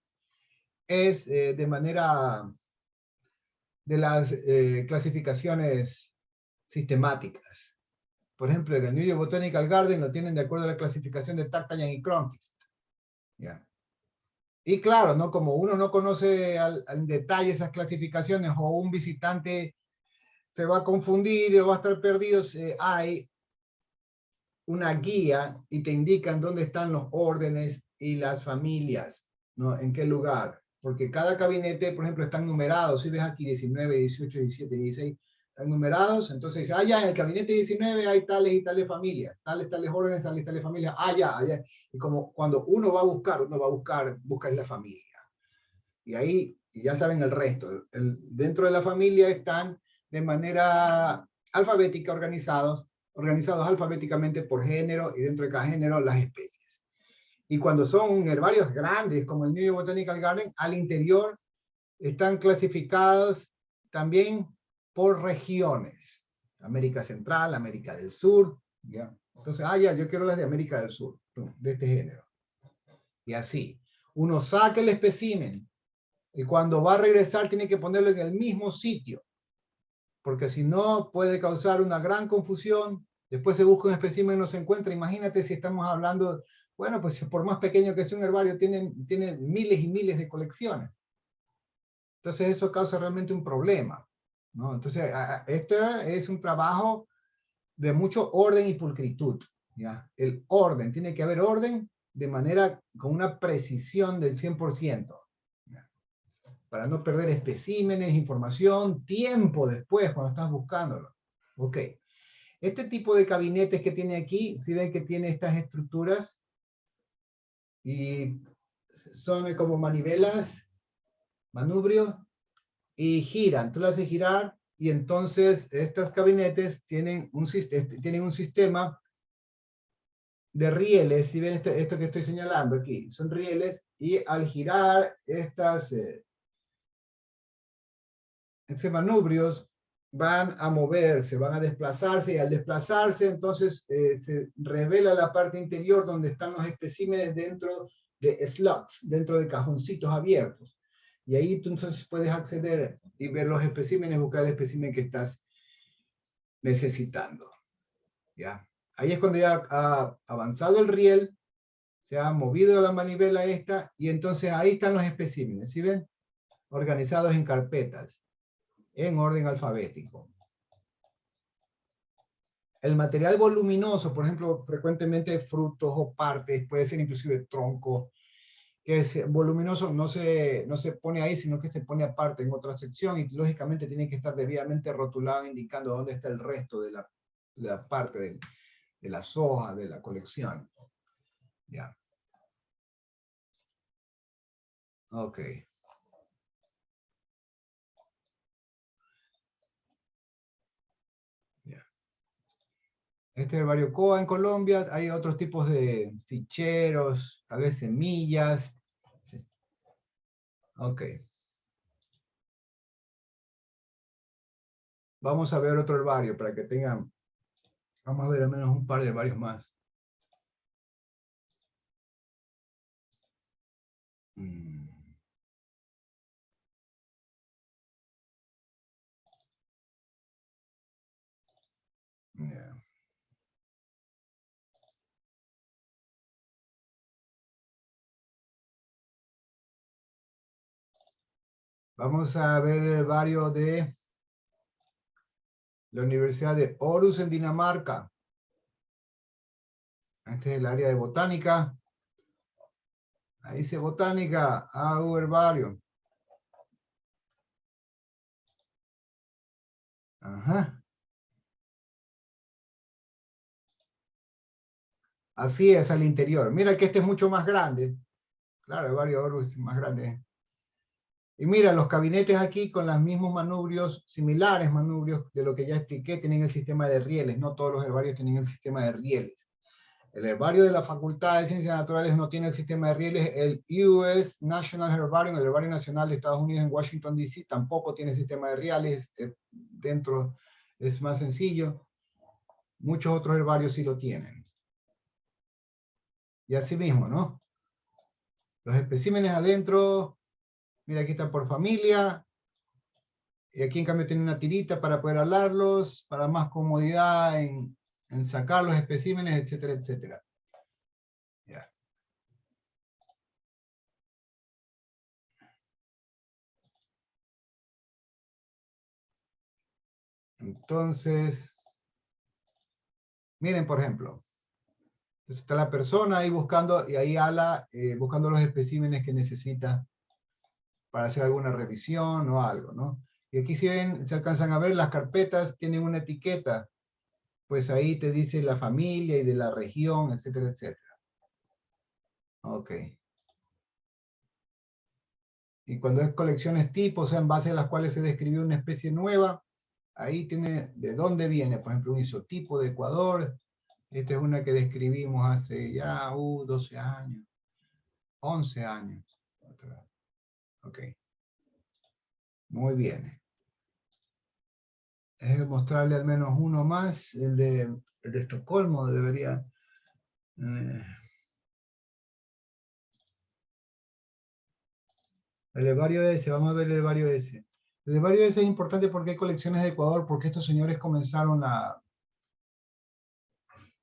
es de manera de las clasificaciones sistemáticas. Por ejemplo, en el New York Botanical Garden lo tienen de acuerdo a la clasificación de Tactayan y Cronquist. ¿Ya? Y claro, ¿no? Como uno no conoce al detalle esas clasificaciones o un visitante se va a confundir o va a estar perdido, hay una guía y te indican dónde están los órdenes y las familias, ¿no? En qué lugar. Porque cada gabinete, por ejemplo, están numerados. Si ves aquí 19, 18, 17, 16, están numerados. Entonces, ya en el gabinete 19 hay tales y tales familias, tales órdenes, tales y tales familias. Ya. Y como cuando uno va a buscar, busca la familia. Y ahí, ya saben el resto. Dentro de la familia están de manera alfabética organizados alfabéticamente por género y dentro de cada género las especies. Y cuando son herbarios grandes como el New York Botanical Garden, al interior están clasificados también por regiones. América Central, América del Sur, ¿ya? Entonces, yo quiero las de América del Sur, de este género. Y así, uno saca el espécimen y cuando va a regresar tiene que ponerlo en el mismo sitio, porque si no puede causar una gran confusión. Después se busca un espécimen y no se encuentra. Imagínate si estamos hablando, bueno, pues por más pequeño que sea un herbario, tiene miles y miles de colecciones. Entonces eso causa realmente un problema, ¿no? Entonces este es un trabajo de mucho orden y pulcritud, ¿ya? El orden, tiene que haber orden de manera con una precisión del 100%. Para no perder especímenes, información, tiempo después cuando estás buscándolo. Ok. Este tipo de gabinetes que tiene aquí, si ven que tiene estas estructuras y son como manivelas, manubrios, y giran. Tú lo haces girar y entonces estos gabinetes tienen un sistema de rieles. Si ven esto que estoy señalando aquí, son rieles y al girar estos manubrios van a moverse, van a desplazarse, y al desplazarse entonces se revela la parte interior donde están los especímenes dentro de slots, dentro de cajoncitos abiertos. Y ahí tú entonces puedes acceder y ver los especímenes, buscar el espécimen que estás necesitando. ¿Ya? Ahí es cuando ya ha avanzado el riel, se ha movido la manivela esta, y entonces ahí están los especímenes, ¿sí ven? Organizados en carpetas, en orden alfabético. El material voluminoso, por ejemplo, frecuentemente frutos o partes, puede ser inclusive tronco, que es voluminoso, no se pone ahí, sino que se pone aparte en otra sección, y lógicamente tiene que estar debidamente rotulado, indicando dónde está el resto de la parte de las hojas de la colección. Ya. Ok. Ya. Este es el Variocoa en Colombia. Hay otros tipos de ficheros, tal vez semillas. Ok. Vamos a ver otro herbario para que tengan, vamos a ver al menos un par de herbarios más. Yeah. Vamos a ver el herbario de la Universidad de Aarhus en Dinamarca. Este es el área de botánica. Ahí dice botánica, herbario. Ajá. Así es al interior. Mira que este es mucho más grande. Claro, el herbario de Aarhus es más grande. Y mira, los gabinetes aquí con los mismos manubrios, similares manubrios de lo que ya expliqué, tienen el sistema de rieles. No todos los herbarios tienen el sistema de rieles. El herbario de la Facultad de Ciencias Naturales no tiene el sistema de rieles. El US National Herbarium, el herbario nacional de Estados Unidos en Washington, D.C., tampoco tiene sistema de rieles. Dentro es más sencillo. Muchos otros herbarios sí lo tienen. Y así mismo, ¿no? Los especímenes adentro, mira, aquí están por familia. Y aquí en cambio tiene una tirita para poder alarlos, para más comodidad en sacar los especímenes, etcétera, etcétera. Ya. Entonces, miren, por ejemplo, entonces está la persona ahí buscando, y ahí ala, buscando los especímenes que necesita para hacer alguna revisión o algo, ¿no? Y aquí si ven, se alcanzan a ver, las carpetas tienen una etiqueta, pues ahí te dice la familia y de la región, etcétera, etcétera. Ok. Y cuando es colecciones tipo, o sea, en base a las cuales se describió una especie nueva, ahí tiene de dónde viene, por ejemplo, un isotipo de Ecuador. Esta es una que describimos hace ya 12 años, 11 años. Ok, muy bien. Es mostrarle al menos uno más, el de Estocolmo debería... el herbario S, vamos a ver el herbario S. El herbario S es importante porque hay colecciones de Ecuador, porque estos señores comenzaron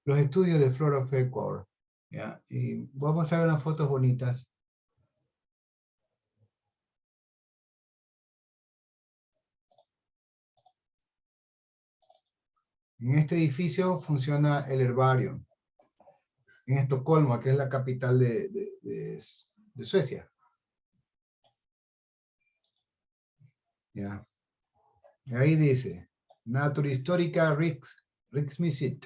los estudios de Flora of Ecuador. ¿Ya? Y voy a mostrar unas fotos bonitas. En este edificio funciona el herbario. En Estocolmo, que es la capital de Suecia. ¿Ya? Y ahí dice, Naturhistoriska Riksmuseet.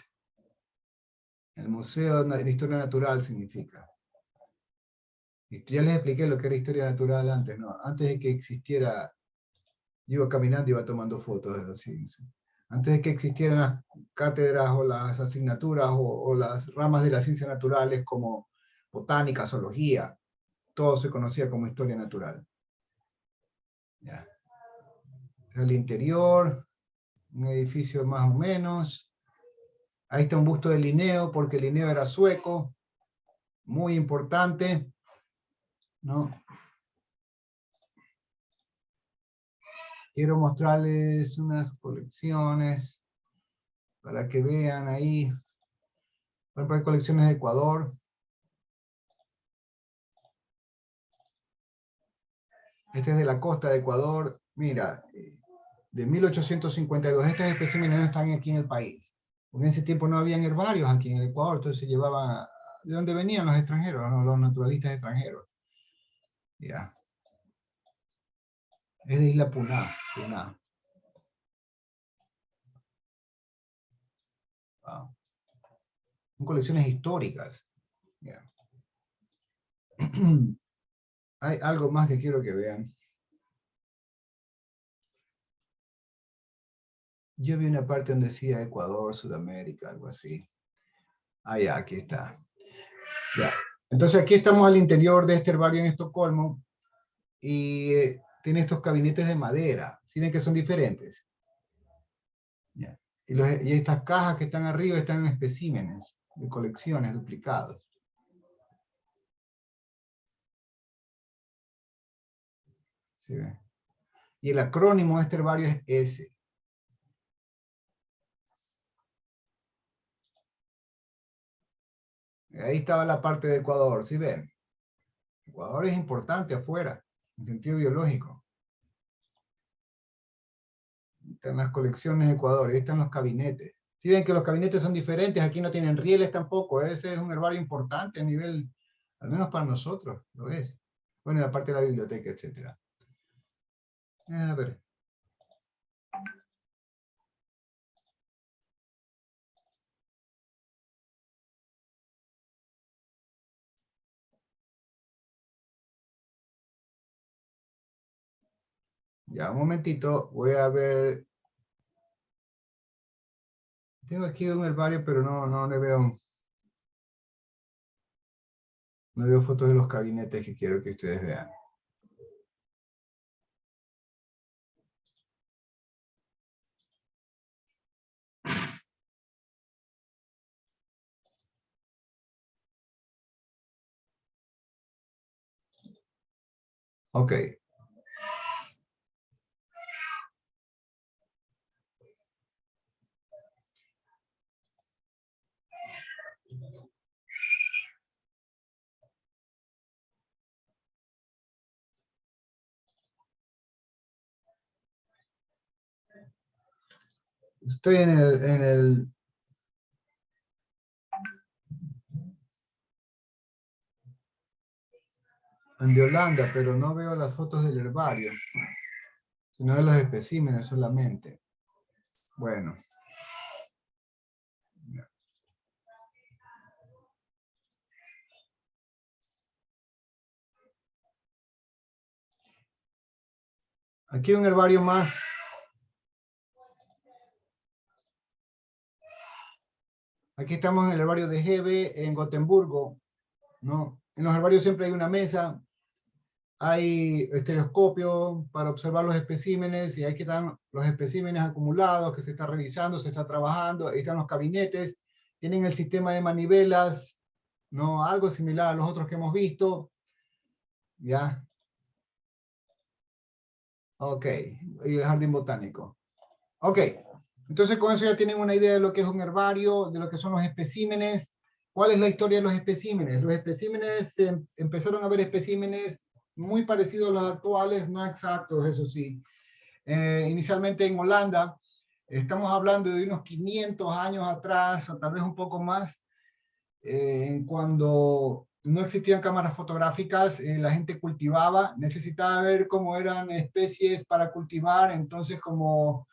El Museo de Historia Natural significa. Y ya les expliqué lo que era historia natural antes, ¿no? Antes de que existiera, yo iba caminando y iba tomando fotos, así. Antes de que existieran las cátedras o las asignaturas o las ramas de las ciencias naturales como botánica, zoología, todo se conocía como historia natural. Ya. El interior, un edificio más o menos. Ahí está un busto de Linneo, porque Linneo era sueco, muy importante, ¿no? quiero mostrarles unas colecciones para que vean ahí. Por ejemplo, hay colecciones de Ecuador. Este es de la costa de Ecuador. Mira, de 1852. Estos especímenes no están aquí en el país. Porque en ese tiempo no habían herbarios aquí en el Ecuador, entonces se llevaban de donde venían los extranjeros, ¿no? Los naturalistas extranjeros. Ya. Es de Isla Puná. Puná. Wow. Son colecciones históricas. Ya. Hay algo más que quiero que vean. Yo vi una parte donde decía Ecuador, Sudamérica, algo así. Ah, ya, aquí está. Ya. Entonces aquí estamos al interior de este herbario en Estocolmo y tiene estos gabinetes de madera. ¿Sí ven que son diferentes? Ya. Y estas cajas que están arriba están en especímenes de colecciones duplicados. ¿Sí ven? Y el acrónimo de este herbario es S. Ahí estaba la parte de Ecuador, ¿sí ven? Ecuador es importante afuera, en sentido biológico. Están las colecciones de Ecuador, ahí están los gabinetes. Si ven que los gabinetes son diferentes, aquí no tienen rieles tampoco, ese es un herbario importante a nivel, al menos para nosotros, lo es. Bueno, la parte de la biblioteca, etc. A ver. Ya, un momentito, voy a ver. Tengo aquí un herbario, pero no le veo. No veo fotos de los gabinetes que quiero que ustedes vean. Ok. Estoy en de Holanda, pero no veo las fotos del herbario, sino de los especímenes solamente. Bueno. Aquí un herbario más. Aquí estamos en el herbario de Hebe, en Gotemburgo, ¿no? En los herbarios siempre hay una mesa, hay estereoscopio para observar los especímenes, y ahí están los especímenes acumulados que se está revisando, se está trabajando. Ahí están los gabinetes, tienen el sistema de manivelas, ¿no? Algo similar a los otros que hemos visto. ¿Ya? Ok, y el jardín botánico. Ok, entonces con eso ya tienen una idea de lo que es un herbario, de lo que son los especímenes. ¿Cuál es la historia de los especímenes? Los especímenes, empezaron a ver especímenes muy parecidos a los actuales, no exactos, eso sí. Inicialmente en Holanda, estamos hablando de unos 500 años atrás, o tal vez un poco más, cuando no existían cámaras fotográficas, la gente cultivaba, necesitaba ver cómo eran especies para cultivar, entonces como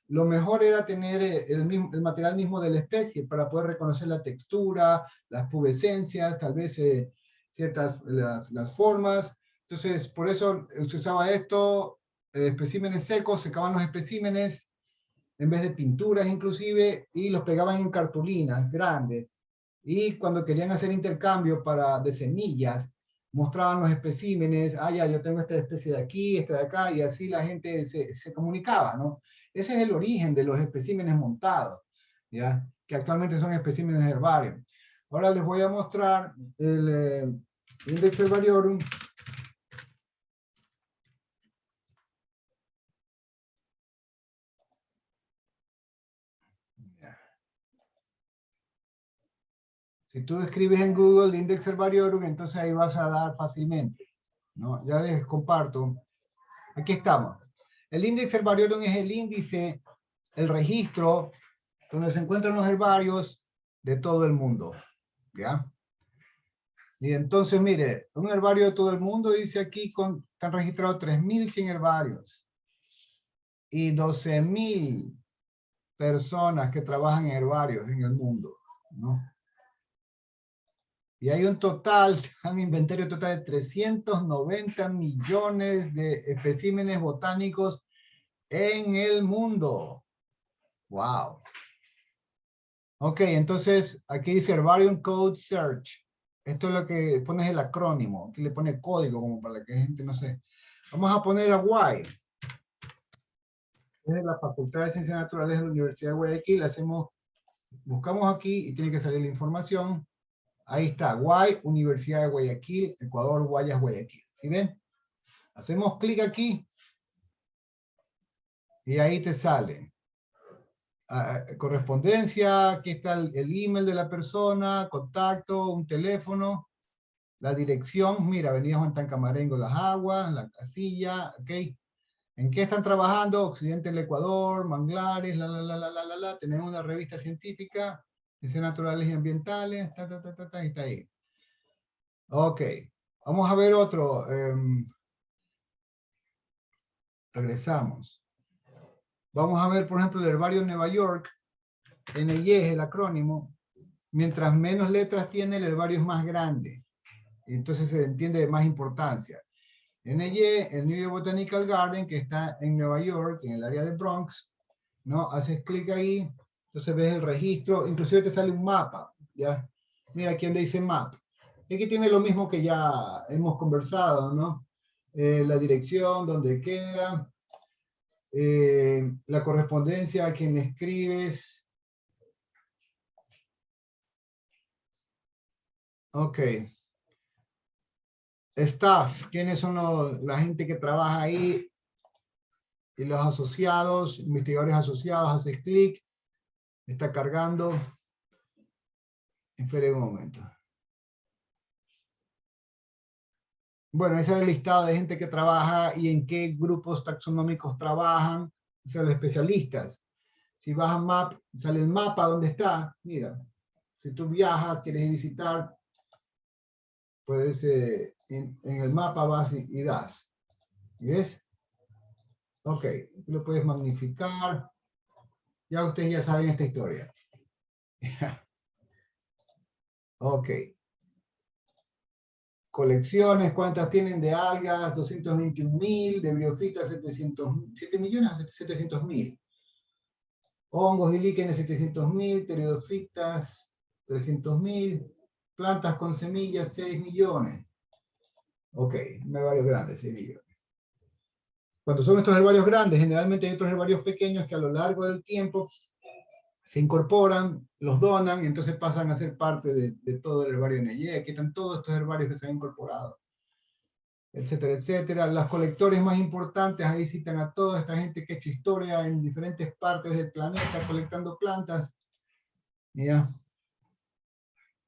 lo mejor era tener el material mismo de la especie para poder reconocer la textura, las pubescencias, tal vez ciertas las formas. Entonces, por eso se usaba esto, especímenes secos, secaban los especímenes en vez de pinturas inclusive, y los pegaban en cartulinas grandes. Y cuando querían hacer intercambio de semillas, mostraban los especímenes, ah, ya, yo tengo esta especie de aquí, esta de acá, y así la gente se comunicaba, ¿no? Ese es el origen de los especímenes montados, ¿ya? Que actualmente son especímenes de herbario. Ahora les voy a mostrar el Index Herbariorum. Si tú escribes en Google Index Herbariorum, entonces ahí vas a dar fácilmente, ¿no? Ya les comparto. Aquí estamos. El Index Herbariorum es el índice, el registro donde se encuentran los herbarios de todo el mundo, ¿ya? Y entonces, mire, un herbario de todo el mundo dice aquí, están registrados 3.100 herbarios y 12.000 personas que trabajan en herbarios en el mundo, ¿no? Y hay un inventario total de 390 millones de especímenes botánicos en el mundo. ¡Wow! Ok, entonces aquí dice Herbarium Code Search. Esto es lo que pones el acrónimo. Aquí le pone código como para que la gente no sé. Vamos a poner a Y. Es de la Facultad de Ciencias Naturales de la Universidad de Guayaquil. Buscamos aquí y tiene que salir la información. Ahí está, Guay, Universidad de Guayaquil, Ecuador, Guayas, Guayaquil. ¿Sí ven? Hacemos clic aquí y ahí te sale. Correspondencia, aquí está el email de la persona, contacto, un teléfono, la dirección, mira, Avenida Juan Tancamarengo, Las Aguas, la casilla, ok. ¿En qué están trabajando? Occidente del Ecuador, manglares, tenemos una revista científica, ciencias naturales y ambientales, está ahí. Ok, vamos a ver otro. Regresamos. Vamos a ver, por ejemplo, el herbario de Nueva York. NY es el acrónimo. Mientras menos letras tiene, el herbario es más grande. Entonces se entiende de más importancia. NY, el New York Botanical Garden, que está en Nueva York, en el área de Bronx, ¿no? Haces clic ahí, entonces ves el registro, inclusive te sale un mapa, ¿ya? Mira aquí donde dice map. Aquí tiene lo mismo que ya hemos conversado, ¿no? La dirección, donde queda, la correspondencia a quien escribes. Ok. Staff, ¿quiénes son la gente que trabaja ahí? Y los asociados, investigadores asociados, haces clic, está cargando. Espere un momento. Bueno, ese es el listado de gente que trabaja y en qué grupos taxonómicos trabajan, o sea, los especialistas. Si vas a Map, sale el mapa donde está. Mira, si tú viajas, quieres visitar, pues en el mapa vas y das. ¿Ves? Ok, lo puedes magnificar. Ya ustedes ya saben esta historia. Ok. Colecciones, ¿cuántas tienen de algas? 221.000, de briofitas 7 millones a 700.000. Hongos y líquenes 700.000, pteridofitas 300.000, plantas con semillas 6 millones. Ok, herbarios grandes, 6 millones. Cuando son estos herbarios grandes, generalmente hay otros herbarios pequeños que a lo largo del tiempo se incorporan, los donan y entonces pasan a ser parte de todo el herbario NY. Aquí están todos estos herbarios que se han incorporado, etcétera, etcétera. Los colectores más importantes, ahí citan a toda esta gente que ha hecho historia en diferentes partes del planeta colectando plantas. ¿Ya?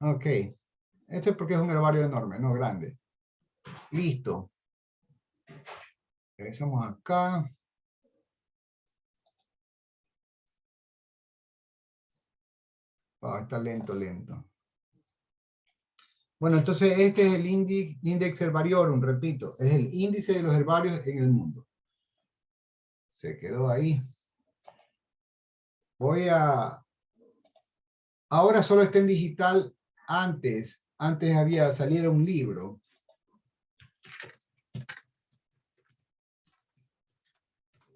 Ok. Esto es porque es un herbario enorme, no grande. Listo. Regresamos acá. Está lento, lento. Bueno, entonces este es el Index Herbariorum, repito, es el índice de los herbarios en el mundo. Se quedó ahí. Ahora solo está en digital. Antes saliera un libro.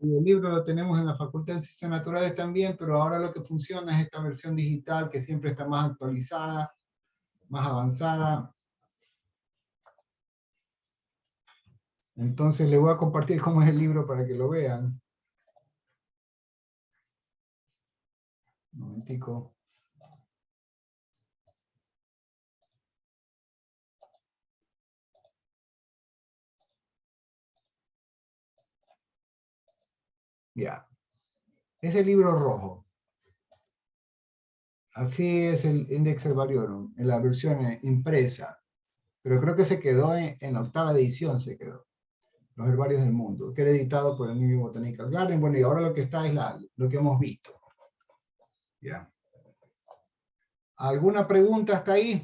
Y el libro lo tenemos en la Facultad de Ciencias Naturales también, pero ahora lo que funciona es esta versión digital que siempre está más actualizada, más avanzada. Entonces les voy a compartir cómo es el libro para que lo vean. Un momentico. Ya. Es el libro rojo. Así es el Index Herbariorum, en la versión impresa. Pero creo que se quedó en la 8ª edición, se quedó. Los herbarios del mundo, que era editado por el New Botanical Garden. Bueno, y ahora lo que está es lo que hemos visto. Ya. ¿Alguna pregunta hasta ahí?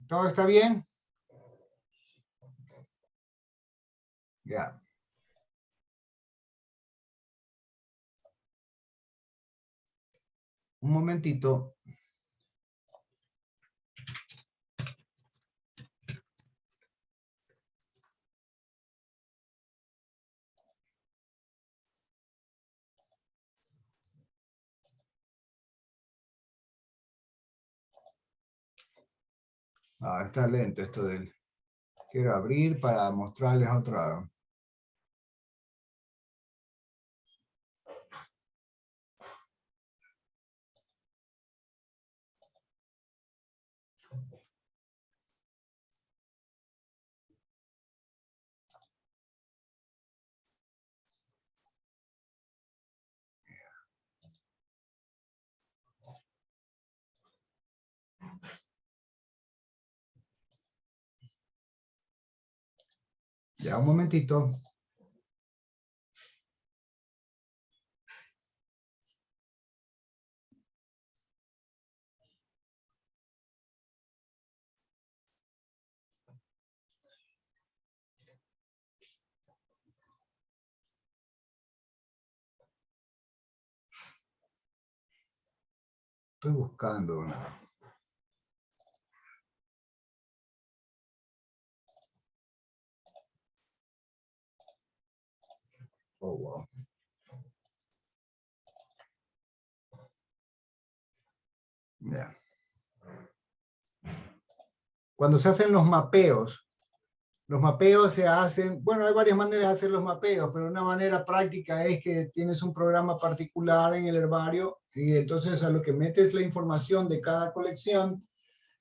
¿Todo está bien? Ya. Un momentito. Está lento esto del... Quiero abrir para mostrarles otra... Ya, un momentito. Estoy buscando. Oh, wow. Ya. Cuando se hacen los mapeos se hacen, bueno, hay varias maneras de hacer los mapeos, pero una manera práctica es que tienes un programa particular en el herbario y entonces a lo que metes la información de cada colección,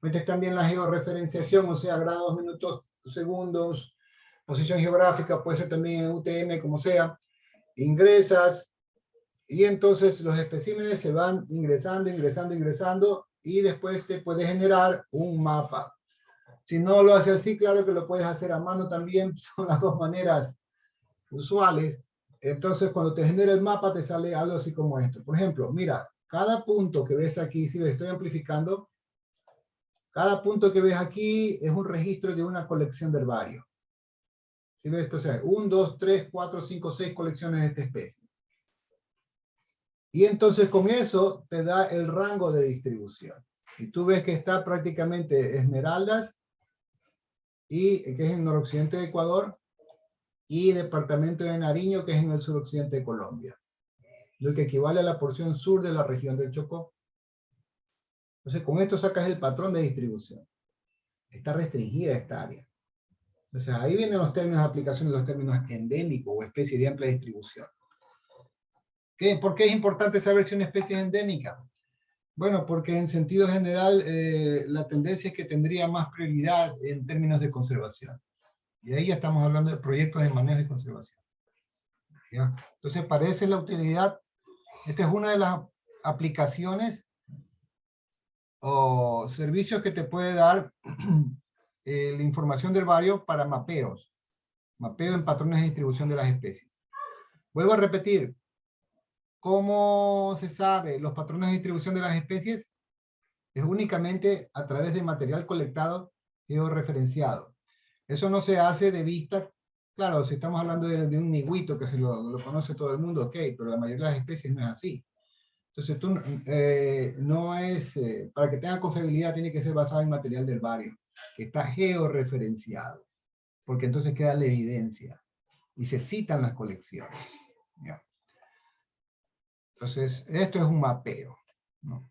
metes también la georreferenciación, o sea, grados, minutos, segundos, posición geográfica, puede ser también en UTM, como sea, ingresas y entonces los especímenes se van ingresando y después te puede generar un mapa. Si no lo hace así, claro que lo puedes hacer a mano también, son las dos maneras usuales. Entonces, cuando te genera el mapa, te sale algo así como esto. Por ejemplo, mira, cada punto que ves aquí, si ves, estoy amplificando, cada punto que ves aquí es un registro de una colección de herbario. Si ves, o sea, 1, 2, 3, 4, 5, 6 colecciones de esta especie. Y entonces con eso te da el rango de distribución. Y tú ves que está prácticamente Esmeraldas, y que es en el noroccidente de Ecuador, y departamento de Nariño, que es en el suroccidente de Colombia, lo que equivale a la porción sur de la región del Chocó. Entonces, con esto sacas el patrón de distribución. Está restringida esta área. Entonces, ahí vienen los términos de aplicación, los términos endémicos o especie de amplia distribución. ¿Por qué es importante saber si una especie es endémica? Bueno, porque en sentido general, la tendencia es que tendría más prioridad en términos de conservación. Y ahí ya estamos hablando de proyectos de manejo y conservación. ¿Ya? Entonces, para esa es la utilidad. Esta es una de las aplicaciones o servicios que te puede dar la información del herbario para mapeos. Mapeo en patrones de distribución de las especies. Vuelvo a repetir. ¿Cómo se sabe los patrones de distribución de las especies? Es únicamente a través de material colectado georreferenciado. Eso no se hace de vista. Claro, si estamos hablando de un nigüito que lo conoce todo el mundo, ok, pero la mayoría de las especies no es así. Entonces, no es, para que tenga confiabilidad, tiene que ser basado en material del herbario, que está georreferenciado, porque entonces queda la evidencia y se citan las colecciones. ¿Ya? Entonces, esto es un mapeo, ¿no?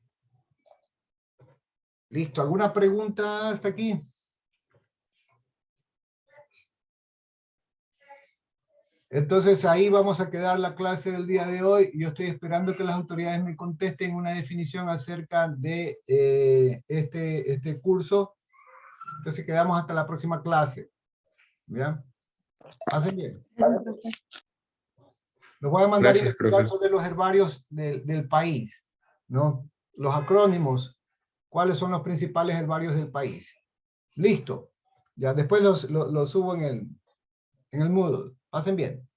Listo, ¿alguna pregunta hasta aquí? Entonces ahí vamos a quedar la clase del día de hoy. Yo estoy esperando que las autoridades me contesten una definición acerca de este curso. Entonces quedamos hasta la próxima clase. ¿Ya? Hacen bien. Les voy a mandar Gracias, investigar profe. sobre los herbarios del país, ¿no? Los acrónimos, cuáles son los principales herbarios del país. Listo. Ya después los subo en el Moodle. Pasen bien.